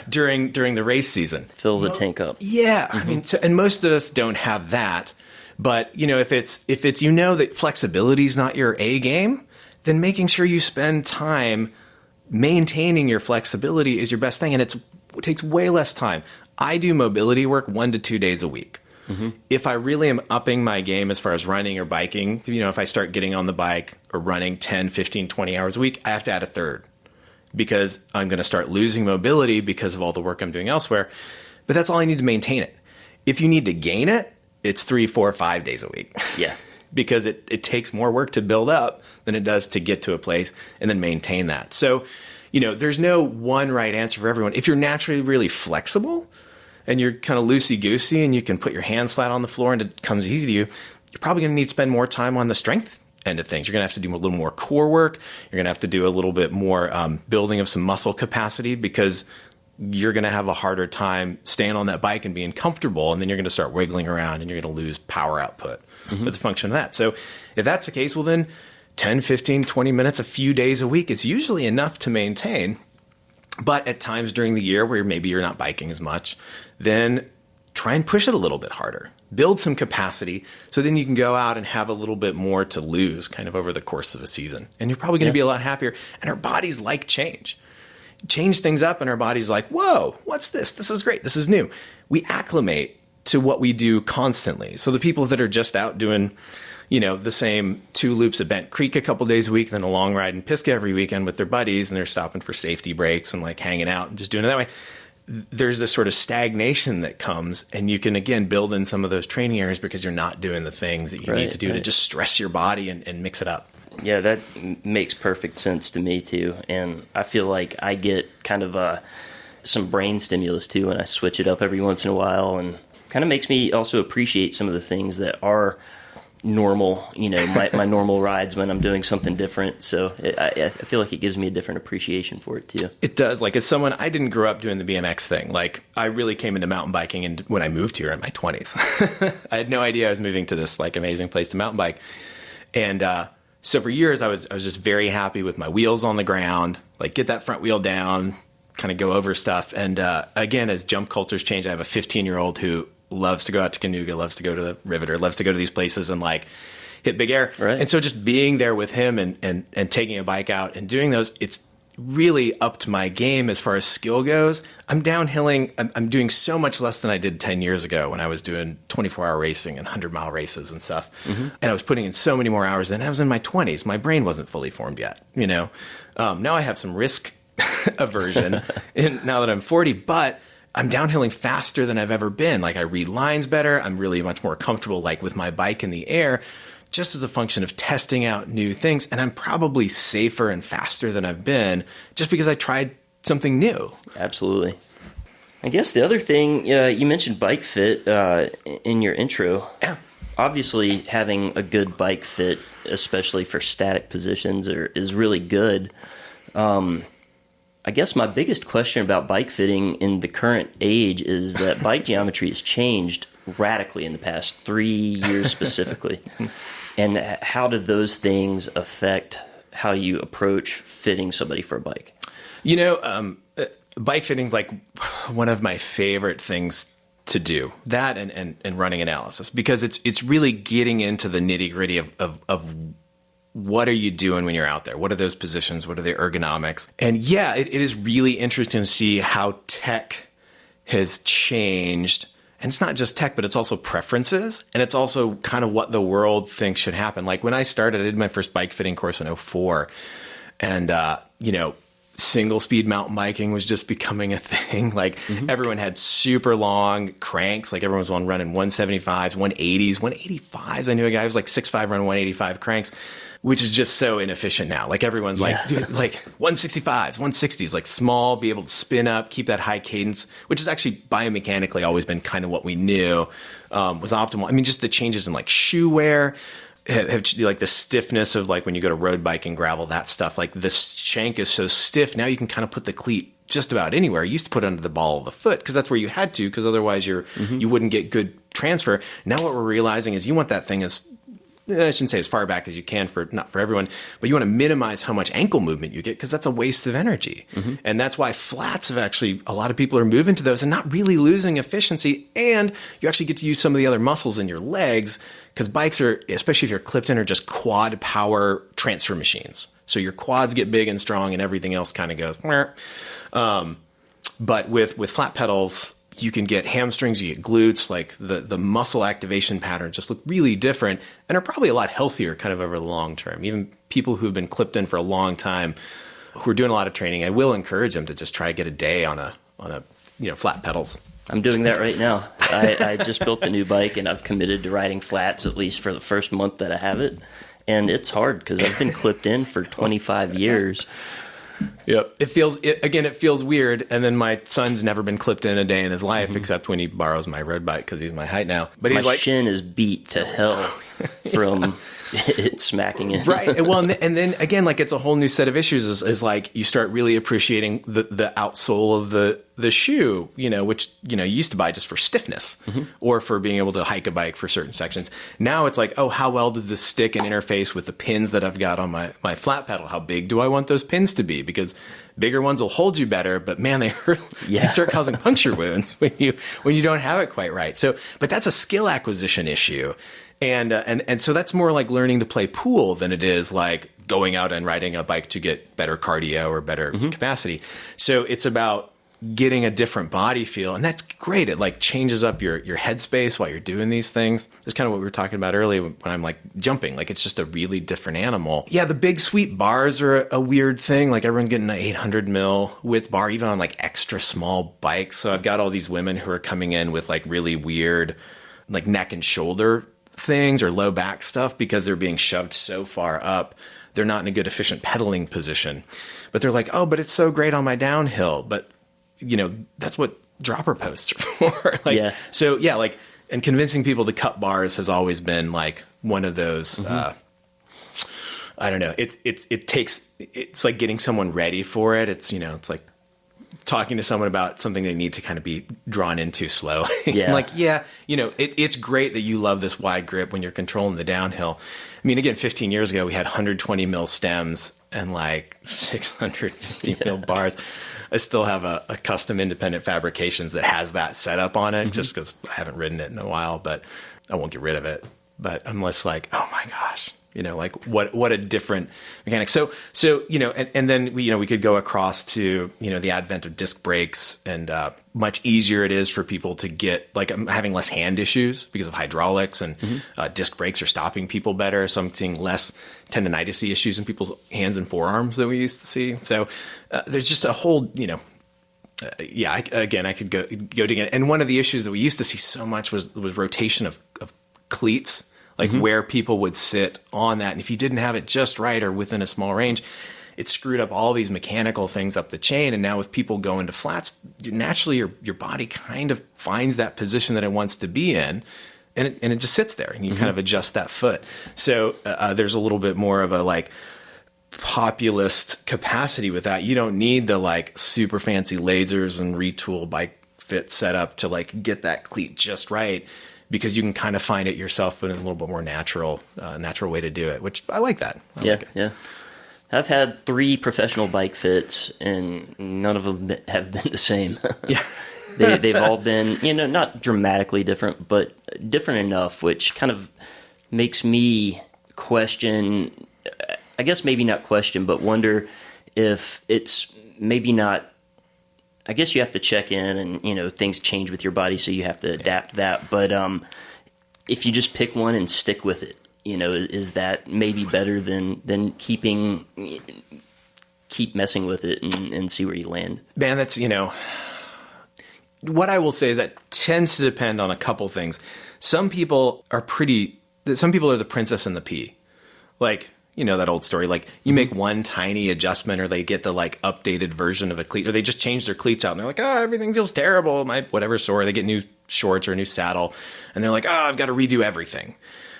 during the race season, fill the tank up. Yeah, I mean, and most of us don't have that. But, if it's that flexibility is not your A game, then making sure you spend time maintaining your flexibility is your best thing. And it takes way less time. I do mobility work 1 to 2 days a week. If I really am upping my game as far as running or biking, if I start getting on the bike or running 10, 15, 20 hours a week, I have to add a third because I'm going to start losing mobility because of all the work I'm doing elsewhere. But that's all I need to maintain it. If you need to gain it, it's 3, 4, 5 days a week. Yeah. Because it takes more work to build up than it does to get to a place and then maintain that. So, there's no one right answer for everyone. If you're naturally really flexible, and you're kind of loosey-goosey and you can put your hands flat on the floor and it comes easy to you, you're probably going to need to spend more time on the strength end of things. You're going to have to do a little more core work. You're going to have to do a little bit more building of some muscle capacity because you're going to have a harder time staying on that bike and being comfortable. And then you're going to start wiggling around and you're going to lose power output as a function of that. So if that's the case, well then 10, 15, 20 minutes, a few days a week is usually enough to maintain. But at times during the year where maybe you're not biking as much, then try and push it a little bit harder. Build some capacity so then you can go out and have a little bit more to lose kind of over the course of a season. And you're probably going to be a lot happier. And our bodies like change. Change things up and our body's like, whoa, what's this? This is great. This is new. We acclimate to what we do constantly. So the people that are just out doing the same 2 loops at Bent Creek a couple days a week, then a long ride in Pisgah every weekend with their buddies, and they're stopping for safety breaks and like hanging out and just doing it that way. There's this sort of stagnation that comes, and you can, again, build in some of those training areas because you're not doing the things that you need to do to just stress your body and mix it up. Yeah, that makes perfect sense to me too. And I feel like I get kind of some brain stimulus too when I switch it up every once in a while, and kind of makes me also appreciate some of the things that are normal, my normal rides when I'm doing something different. So I feel like it gives me a different appreciation for it too. It does. Like as someone, I didn't grow up doing the BMX thing. Like I really came into mountain biking and when I moved here in my 20s. I had no idea I was moving to this like amazing place to mountain bike. And so for years I was just very happy with my wheels on the ground, like get that front wheel down, kind of go over stuff. And again, as jump cultures change, I have a 15-year-old who loves to go out to Canoga, loves to go to the Riveter, loves to go to these places and like hit big air. Right. And so just being there with him and taking a bike out and doing those, it's really upped my game as far as skill goes. I'm downhilling. I'm doing so much less than I did 10 years ago when I was doing 24-hour racing and 100-mile races and stuff. And I was putting in so many more hours than I was in my 20s. My brain wasn't fully formed yet, Now I have some risk aversion now that I'm 40, but I'm downhilling faster than I've ever been. Like I read lines better. I'm really much more comfortable like with my bike in the air just as a function of testing out new things. And I'm probably safer and faster than I've been just because I tried something new. Absolutely. I guess the other thing, you mentioned bike fit in your intro. Yeah. Obviously, having a good bike fit, especially for static positions, is really good. I guess my biggest question about bike fitting in the current age is that bike geometry has changed radically in the past 3 years specifically. And how do those things affect how you approach fitting somebody for a bike? Bike fitting is like one of my favorite things to do, that and running analysis, because it's really getting into the nitty-gritty of what are you doing when you're out there? What are those positions? What are the ergonomics? And yeah, it is really interesting to see how tech has changed. And it's not just tech, but it's also preferences. And it's also kind of what the world thinks should happen. Like when I started, I did my first bike fitting course in 2004. And, single speed mountain biking was just becoming a thing. Like everyone had super long cranks. Like everyone was running 175s, 180s, 185s. I knew a guy who was like 6'5", running 185 cranks, which is just so inefficient now. Like everyone's like, dude, like 165s, 160s, like small, be able to spin up, keep that high cadence, which has actually biomechanically always been kind of what we knew was optimal. I mean, just the changes in like shoe wear, have like the stiffness of like when you go to road bike and gravel, that stuff, like the shank is so stiff. Now you can kind of put the cleat just about anywhere. You used to put it under the ball of the foot because that's where you had to, because otherwise you wouldn't get good transfer. Now what we're realizing is you want that thing as, I shouldn't say as far back as you can, not for everyone, but you want to minimize how much ankle movement you get because that's a waste of energy. And that's why flats have actually, a lot of people are moving to those and not really losing efficiency. And you actually get to use some of the other muscles in your legs because bikes are, especially if you're clipped in, are just quad power transfer machines. So your quads get big and strong and everything else kind of goes. But with flat pedals, you can get hamstrings, you get glutes, like the muscle activation patterns just look really different and are probably a lot healthier kind of over the long term. Even people who've been clipped in for a long time who are doing a lot of training, I will encourage them to just try to get a day on a flat pedals. I'm doing that right now. I just built a new bike, and I've committed to riding flats at least for the first month that I have it. And it's hard because I've been clipped in for 25 years. Yep. It feels weird. And then my son's never been clipped in a day in his life, except when he borrows my road bike because he's my height now. But he's my shin is beat to hell from it smacking it. Right. Well, and then again, like it's a whole new set of issues is like you start really appreciating the outsole of the shoe, which, you used to buy just for stiffness or for being able to hike a bike for certain sections. Now it's like, oh, how well does this stick and interface with the pins that I've got on my flat pedal? How big do I want those pins to be? Because bigger ones will hold you better, but man, they hurt. Yeah. They start causing puncture wounds when you don't have it quite right. So, but that's a skill acquisition issue. And so that's more like learning to play pool than it is like going out and riding a bike to get better cardio or better capacity. So it's about getting a different body feel. And that's great. It like changes up your headspace while you're doing these things. It's kind of what we were talking about earlier when I'm like jumping, like it's just a really different animal. Yeah. The big sweep bars are a weird thing. Like everyone getting an 800 mil width bar, even on like extra small bikes. So I've got all these women who are coming in with like really weird, like neck and shoulder things or low back stuff because they're being shoved so far up. They're not in a good efficient pedaling position, but they're like, oh, but it's so great on my downhill. But that's what dropper posts are for. So yeah, like, and convincing people to cut bars has always been like one of those, I don't know. It's like getting someone ready for it. It's like talking to someone about something they need to kind of be drawn into slow. Yeah. Like, yeah, it's great that you love this wide grip when you're controlling the downhill. I mean, again, 15 years ago, we had 120 mil stems and like 650 mil bars. I still have a custom independent fabrications that has that setup on it just because I haven't ridden it in a while, but I won't get rid of it. But I'm less like, oh my gosh, like what a different mechanic. So, and then we could go across to, the advent of disc brakes and much easier it is for people to get, like I'm having less hand issues because of hydraulics and disc brakes are stopping people better. So I'm seeing less tendonitis issues in people's hands and forearms that we used to see. So there's just a whole, I could go to again. And one of the issues that we used to see so much was rotation of cleats. Like where people would sit on that. And if you didn't have it just right or within a small range, it screwed up all these mechanical things up the chain. And now with people going to flats, naturally your body kind of finds that position that it wants to be in. And it just sits there and you kind of adjust that foot. So there's a little bit more of a like populist capacity with that. You don't need the like super fancy lasers and retool bike fit setup to like get that cleat just right. Because you can kind of find it yourself in a little bit more natural way to do it, which I like that. Yeah. I've had 3 professional bike fits, and none of them have been the same. Yeah, they've all been, not dramatically different, but different enough, which kind of makes me question. I guess maybe not question, but wonder if it's maybe not. I guess you have to check in and, things change with your body, so you have to adapt that. But if you just pick one and stick with it, is that maybe better than keep messing with it and see where you land? Man, that's, what I will say is that tends to depend on a couple things. Some people are the princess and the pea. Like, that old story, like you make one tiny adjustment or they get the like updated version of a cleat or they just change their cleats out and they're like, oh, everything feels terrible. My whatever sore, they get new shorts or a new saddle and they're like, oh, I've got to redo everything.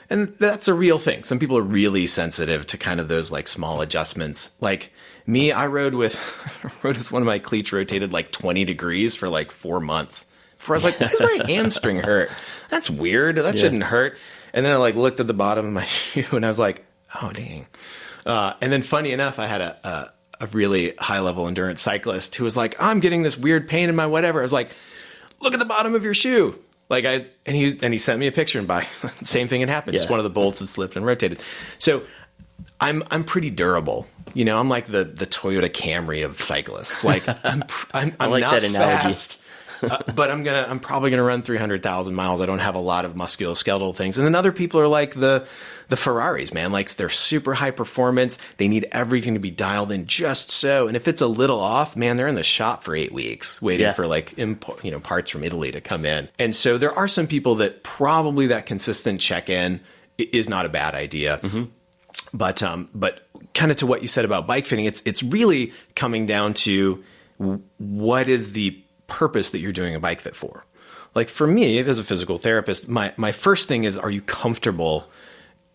And that's a real thing. Some people are really sensitive to kind of those like small adjustments. Like me, I rode with one of my cleats rotated like 20 degrees for like 4 months before I was like, why does my hamstring hurt? That's weird. That shouldn't hurt. And then I like looked at the bottom of my shoe and I was like, oh, dang. And then funny enough, I had a really high level endurance cyclist who was like, I'm getting this weird pain in my whatever. I was like, look at the bottom of your shoe. Like and he sent me a picture and the same thing had happened. Just one of the bolts had slipped and rotated. So I'm pretty durable. I'm like the Toyota Camry of cyclists. Like I'm I like not that analogy. fast. but I'm probably gonna run 300,000 miles. I don't have a lot of musculoskeletal things. And then other people are like the Ferraris, man. Like they're super high performance. They need everything to be dialed in just so. And if it's a little off, man, they're in the shop for 8 weeks waiting for like parts from Italy to come in. And so there are some people that probably that consistent check-in is not a bad idea. Mm-hmm. But kind of to what you said about bike fitting, it's really coming down to what is the purpose that you're doing a bike fit for. Like for me, as a physical therapist, my first thing is, are you comfortable?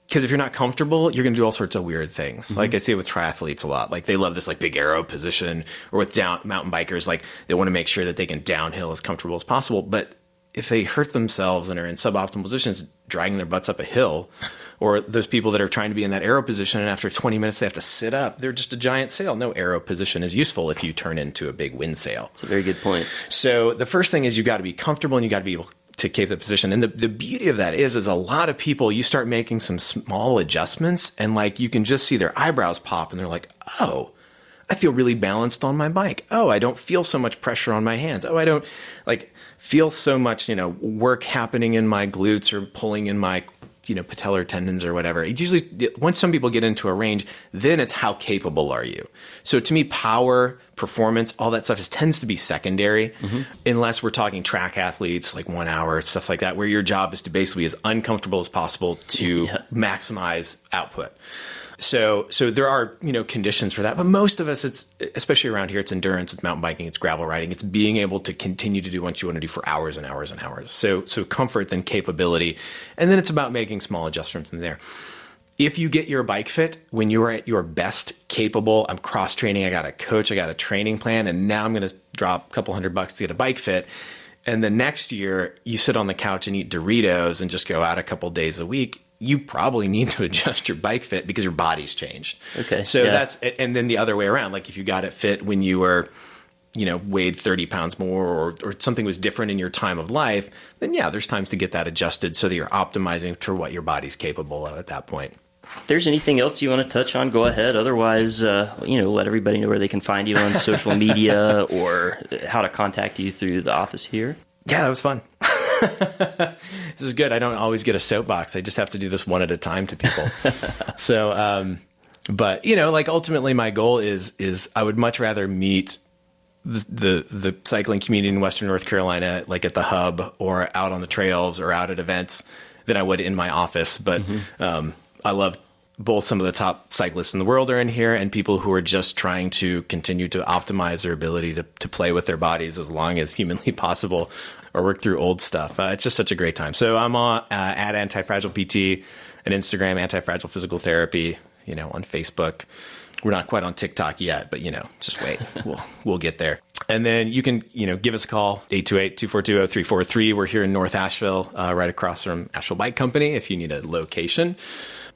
Because if you're not comfortable, you're going to do all sorts of weird things. Mm-hmm. Like I see it with triathletes a lot. Like they love this like big aero position, or with mountain bikers, like they want to make sure that they can downhill as comfortable as possible. But if they hurt themselves and are in suboptimal positions, dragging their butts up a hill, or those people that are trying to be in that aero position and after 20 minutes they have to sit up, they're just a giant sail. No aero position is useful if you turn into a big wind sail. That's a very good point. So the first thing is you got to be comfortable and you got to be able to keep the position. And the beauty of that is a lot of people, you start making some small adjustments and like you can just see their eyebrows pop and they're like, oh, I feel really balanced on my bike. Oh, I don't feel so much pressure on my hands. Oh, I don't like feel so much, work happening in my glutes or pulling in my, patellar tendons or whatever. It usually, once some people get into a range, then it's how capable are you? So to me, power, performance, all that stuff tends to be secondary, unless we're talking track athletes, like 1 hour, stuff like that, where your job is to basically be as uncomfortable as possible to maximize output. So there are, conditions for that. But most of us, it's, especially around here, it's endurance, it's mountain biking, it's gravel riding. It's being able to continue to do what you want to do for hours and hours and hours. So comfort, then capability. And then it's about making small adjustments in there. If you get your bike fit, when you're at your best capable, I'm cross training, I got a coach, I got a training plan, and now I'm going to drop a couple $100 to get a bike fit. And the next year you sit on the couch and eat Doritos and just go out a couple days a week, you probably need to adjust your bike fit because your body's changed. Okay. So and then the other way around, like if you got it fit when you were, weighed 30 pounds more or something was different in your time of life, then there's times to get that adjusted so that you're optimizing to what your body's capable of at that point. If there's anything else you want to touch on, go ahead. Otherwise, let everybody know where they can find you on social media or how to contact you through the office here. Yeah, that was fun. This is good. I don't always get a soapbox. I just have to do this one at a time to people. So, but ultimately my goal is I would much rather meet the cycling community in Western North Carolina, like at the hub or out on the trails or out at events than I would in my office. But, I love both some of the top cyclists in the world are in here and people who are just trying to continue to optimize their ability to play with their bodies as long as humanly possible or work through old stuff. It's just such a great time. So I'm on at Anti-Fragile PT, and Instagram, Anti-Fragile Physical Therapy, on Facebook. We're not quite on TikTok yet, but just wait. We'll get there. And then you can, give us a call, 828-242-0343. We're here in North Asheville, right across from Asheville Bike Company if you need a location.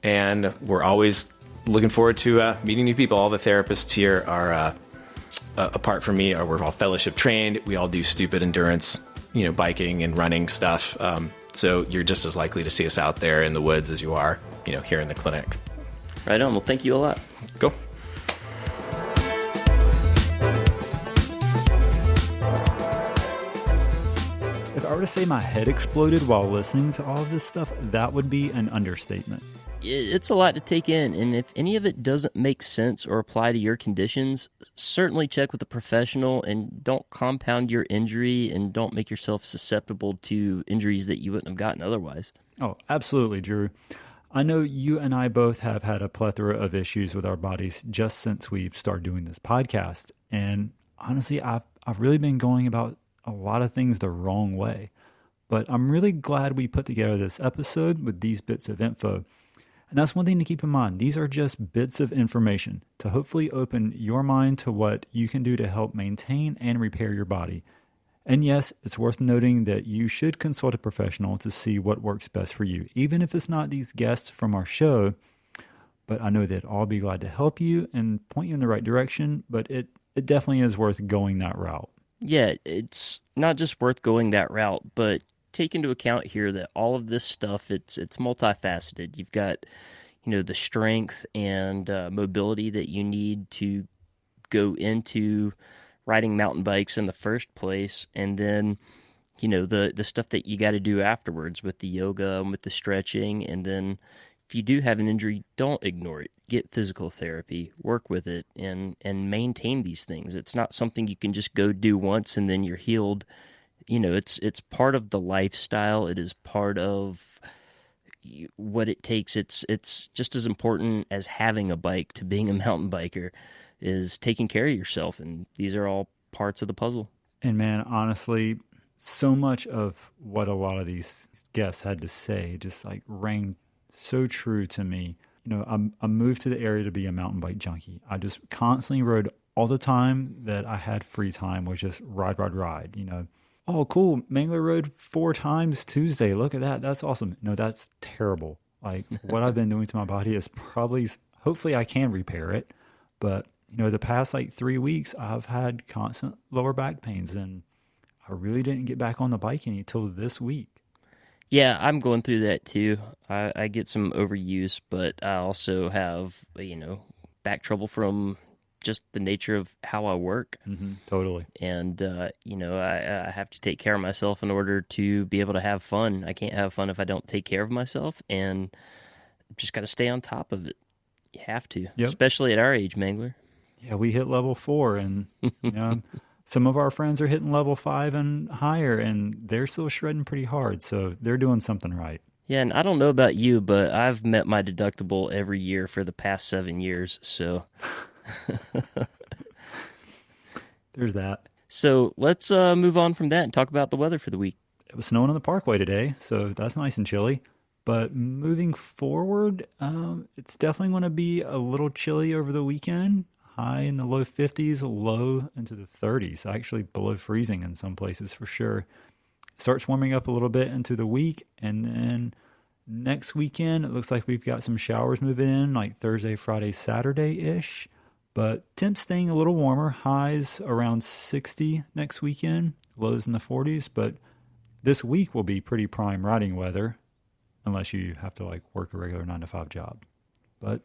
And we're always looking forward to meeting new people. All the therapists here are, apart from me, we're all fellowship trained. We all do stupid endurance, biking and running stuff. So you're just as likely to see us out there in the woods as you are, here in the clinic. Right on. Well, thank you a lot. Cool. If I were to say my head exploded while listening to all of this stuff, that would be an understatement. It's a lot to take in, and if any of it doesn't make sense or apply to your conditions, certainly check with a professional and don't compound your injury and don't make yourself susceptible to injuries that you wouldn't have gotten otherwise. Oh, absolutely, Drew. I know you and I both have had a plethora of issues with our bodies just since we've started doing this podcast, and honestly, I've really been going about a lot of things the wrong way, but I'm really glad we put together this episode with these bits of info. And that's one thing to keep in mind. These are just bits of information to hopefully open your mind to what you can do to help maintain and repair your body. And yes, it's worth noting that you should consult a professional to see what works best for you, even if it's not these guests from our show. But I know that I'll be glad to help you and point you in the right direction, but it definitely is worth going that route. Yeah, it's not just worth going that route, but take into account here that all of this stuff, it's multifaceted. You've got, the strength and mobility that you need to go into riding mountain bikes in the first place, and then the stuff that you got to do afterwards with the yoga and with the stretching. And then if you do have an injury, don't ignore it. Get physical therapy, work with it, and maintain these things. It's not something you can just go do once and then you're healed. It's part of the lifestyle. It is part of what it takes. It's just as important as having a bike to being a mountain biker is taking care of yourself, and these are all parts of the puzzle. And man, honestly, so much of what a lot of these guests had to say just like rang so true to me. I moved to the area to be a mountain bike junkie. I just constantly rode all the time that I had free time, was just ride. Oh, cool. Mangler rode 4 times Tuesday. Look at that. That's awesome. No, that's terrible. Like what I've been doing to my body is hopefully I can repair it. But, the past 3 weeks, I've had constant lower back pains, and I really didn't get back on the bike until this week. Yeah, I'm going through that too. I get some overuse, but I also have, back trouble from just the nature of how I work. Mm-hmm, totally. And, I have to take care of myself in order to be able to have fun. I can't have fun if I don't take care of myself, and just got to stay on top of it. You have to, especially at our age, Mangler. Yeah, we hit level 4, and, some of our friends are hitting level 5 and higher, and they're still shredding pretty hard, so they're doing something right. Yeah, and I don't know about you, but I've met my deductible every year for the past 7 years, so... There's that. So let's move on from that and talk about the weather for the week. It was snowing on the Parkway today, so that's nice and chilly. But moving forward, it's definitely going to be a little chilly over the weekend. High in the low 50s, low into the 30s, actually below freezing in some places for sure. Starts warming up a little bit into the week, and then next weekend, it looks like we've got some showers moving in, like Thursday, Friday, Saturday-ish. But temps staying a little warmer, highs around 60 next weekend, lows in the 40s. But this week will be pretty prime riding weather, unless you have to work a regular 9-to-5 job. But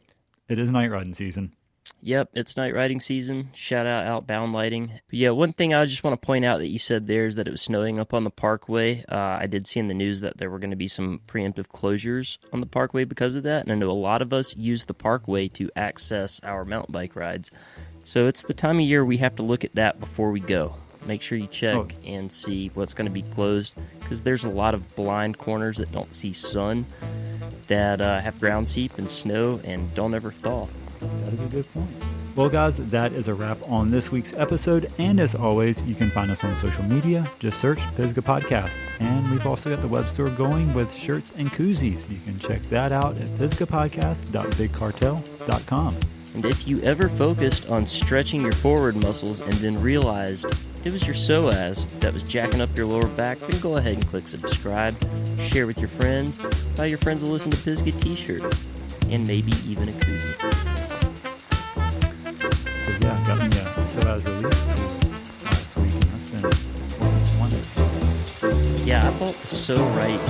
it is night riding season. Yep, it's night riding season. Shout out Outbound Lighting. But yeah, one thing I just want to point out that you said there is that it was snowing up on the Parkway. I did see in the news that there were going to be some preemptive closures on the Parkway because of that, and I know a lot of us use the Parkway to access our mountain bike rides. So it's the time of year we have to look at that before we go. Make sure you check and see what's going to be closed, because there's a lot of blind corners that don't see sun, that have ground seep and snow and don't ever thaw. That is a good point. Well, guys, that is a wrap on this week's episode. And as always, you can find us on social media. Just search Pisgah Podcast. And we've also got the web store going with shirts and koozies. You can check that out at pisgahpodcast.bigcartel.com. And if you ever focused on stretching your forward muscles and then realized it was your psoas that was jacking up your lower back, then go ahead and click subscribe, share with your friends, buy your friends a Listen to Pisgah t-shirt, and maybe even a koozie. So yeah, got me psoas released last week, and that's been wonderful. Yeah, I bought the So Right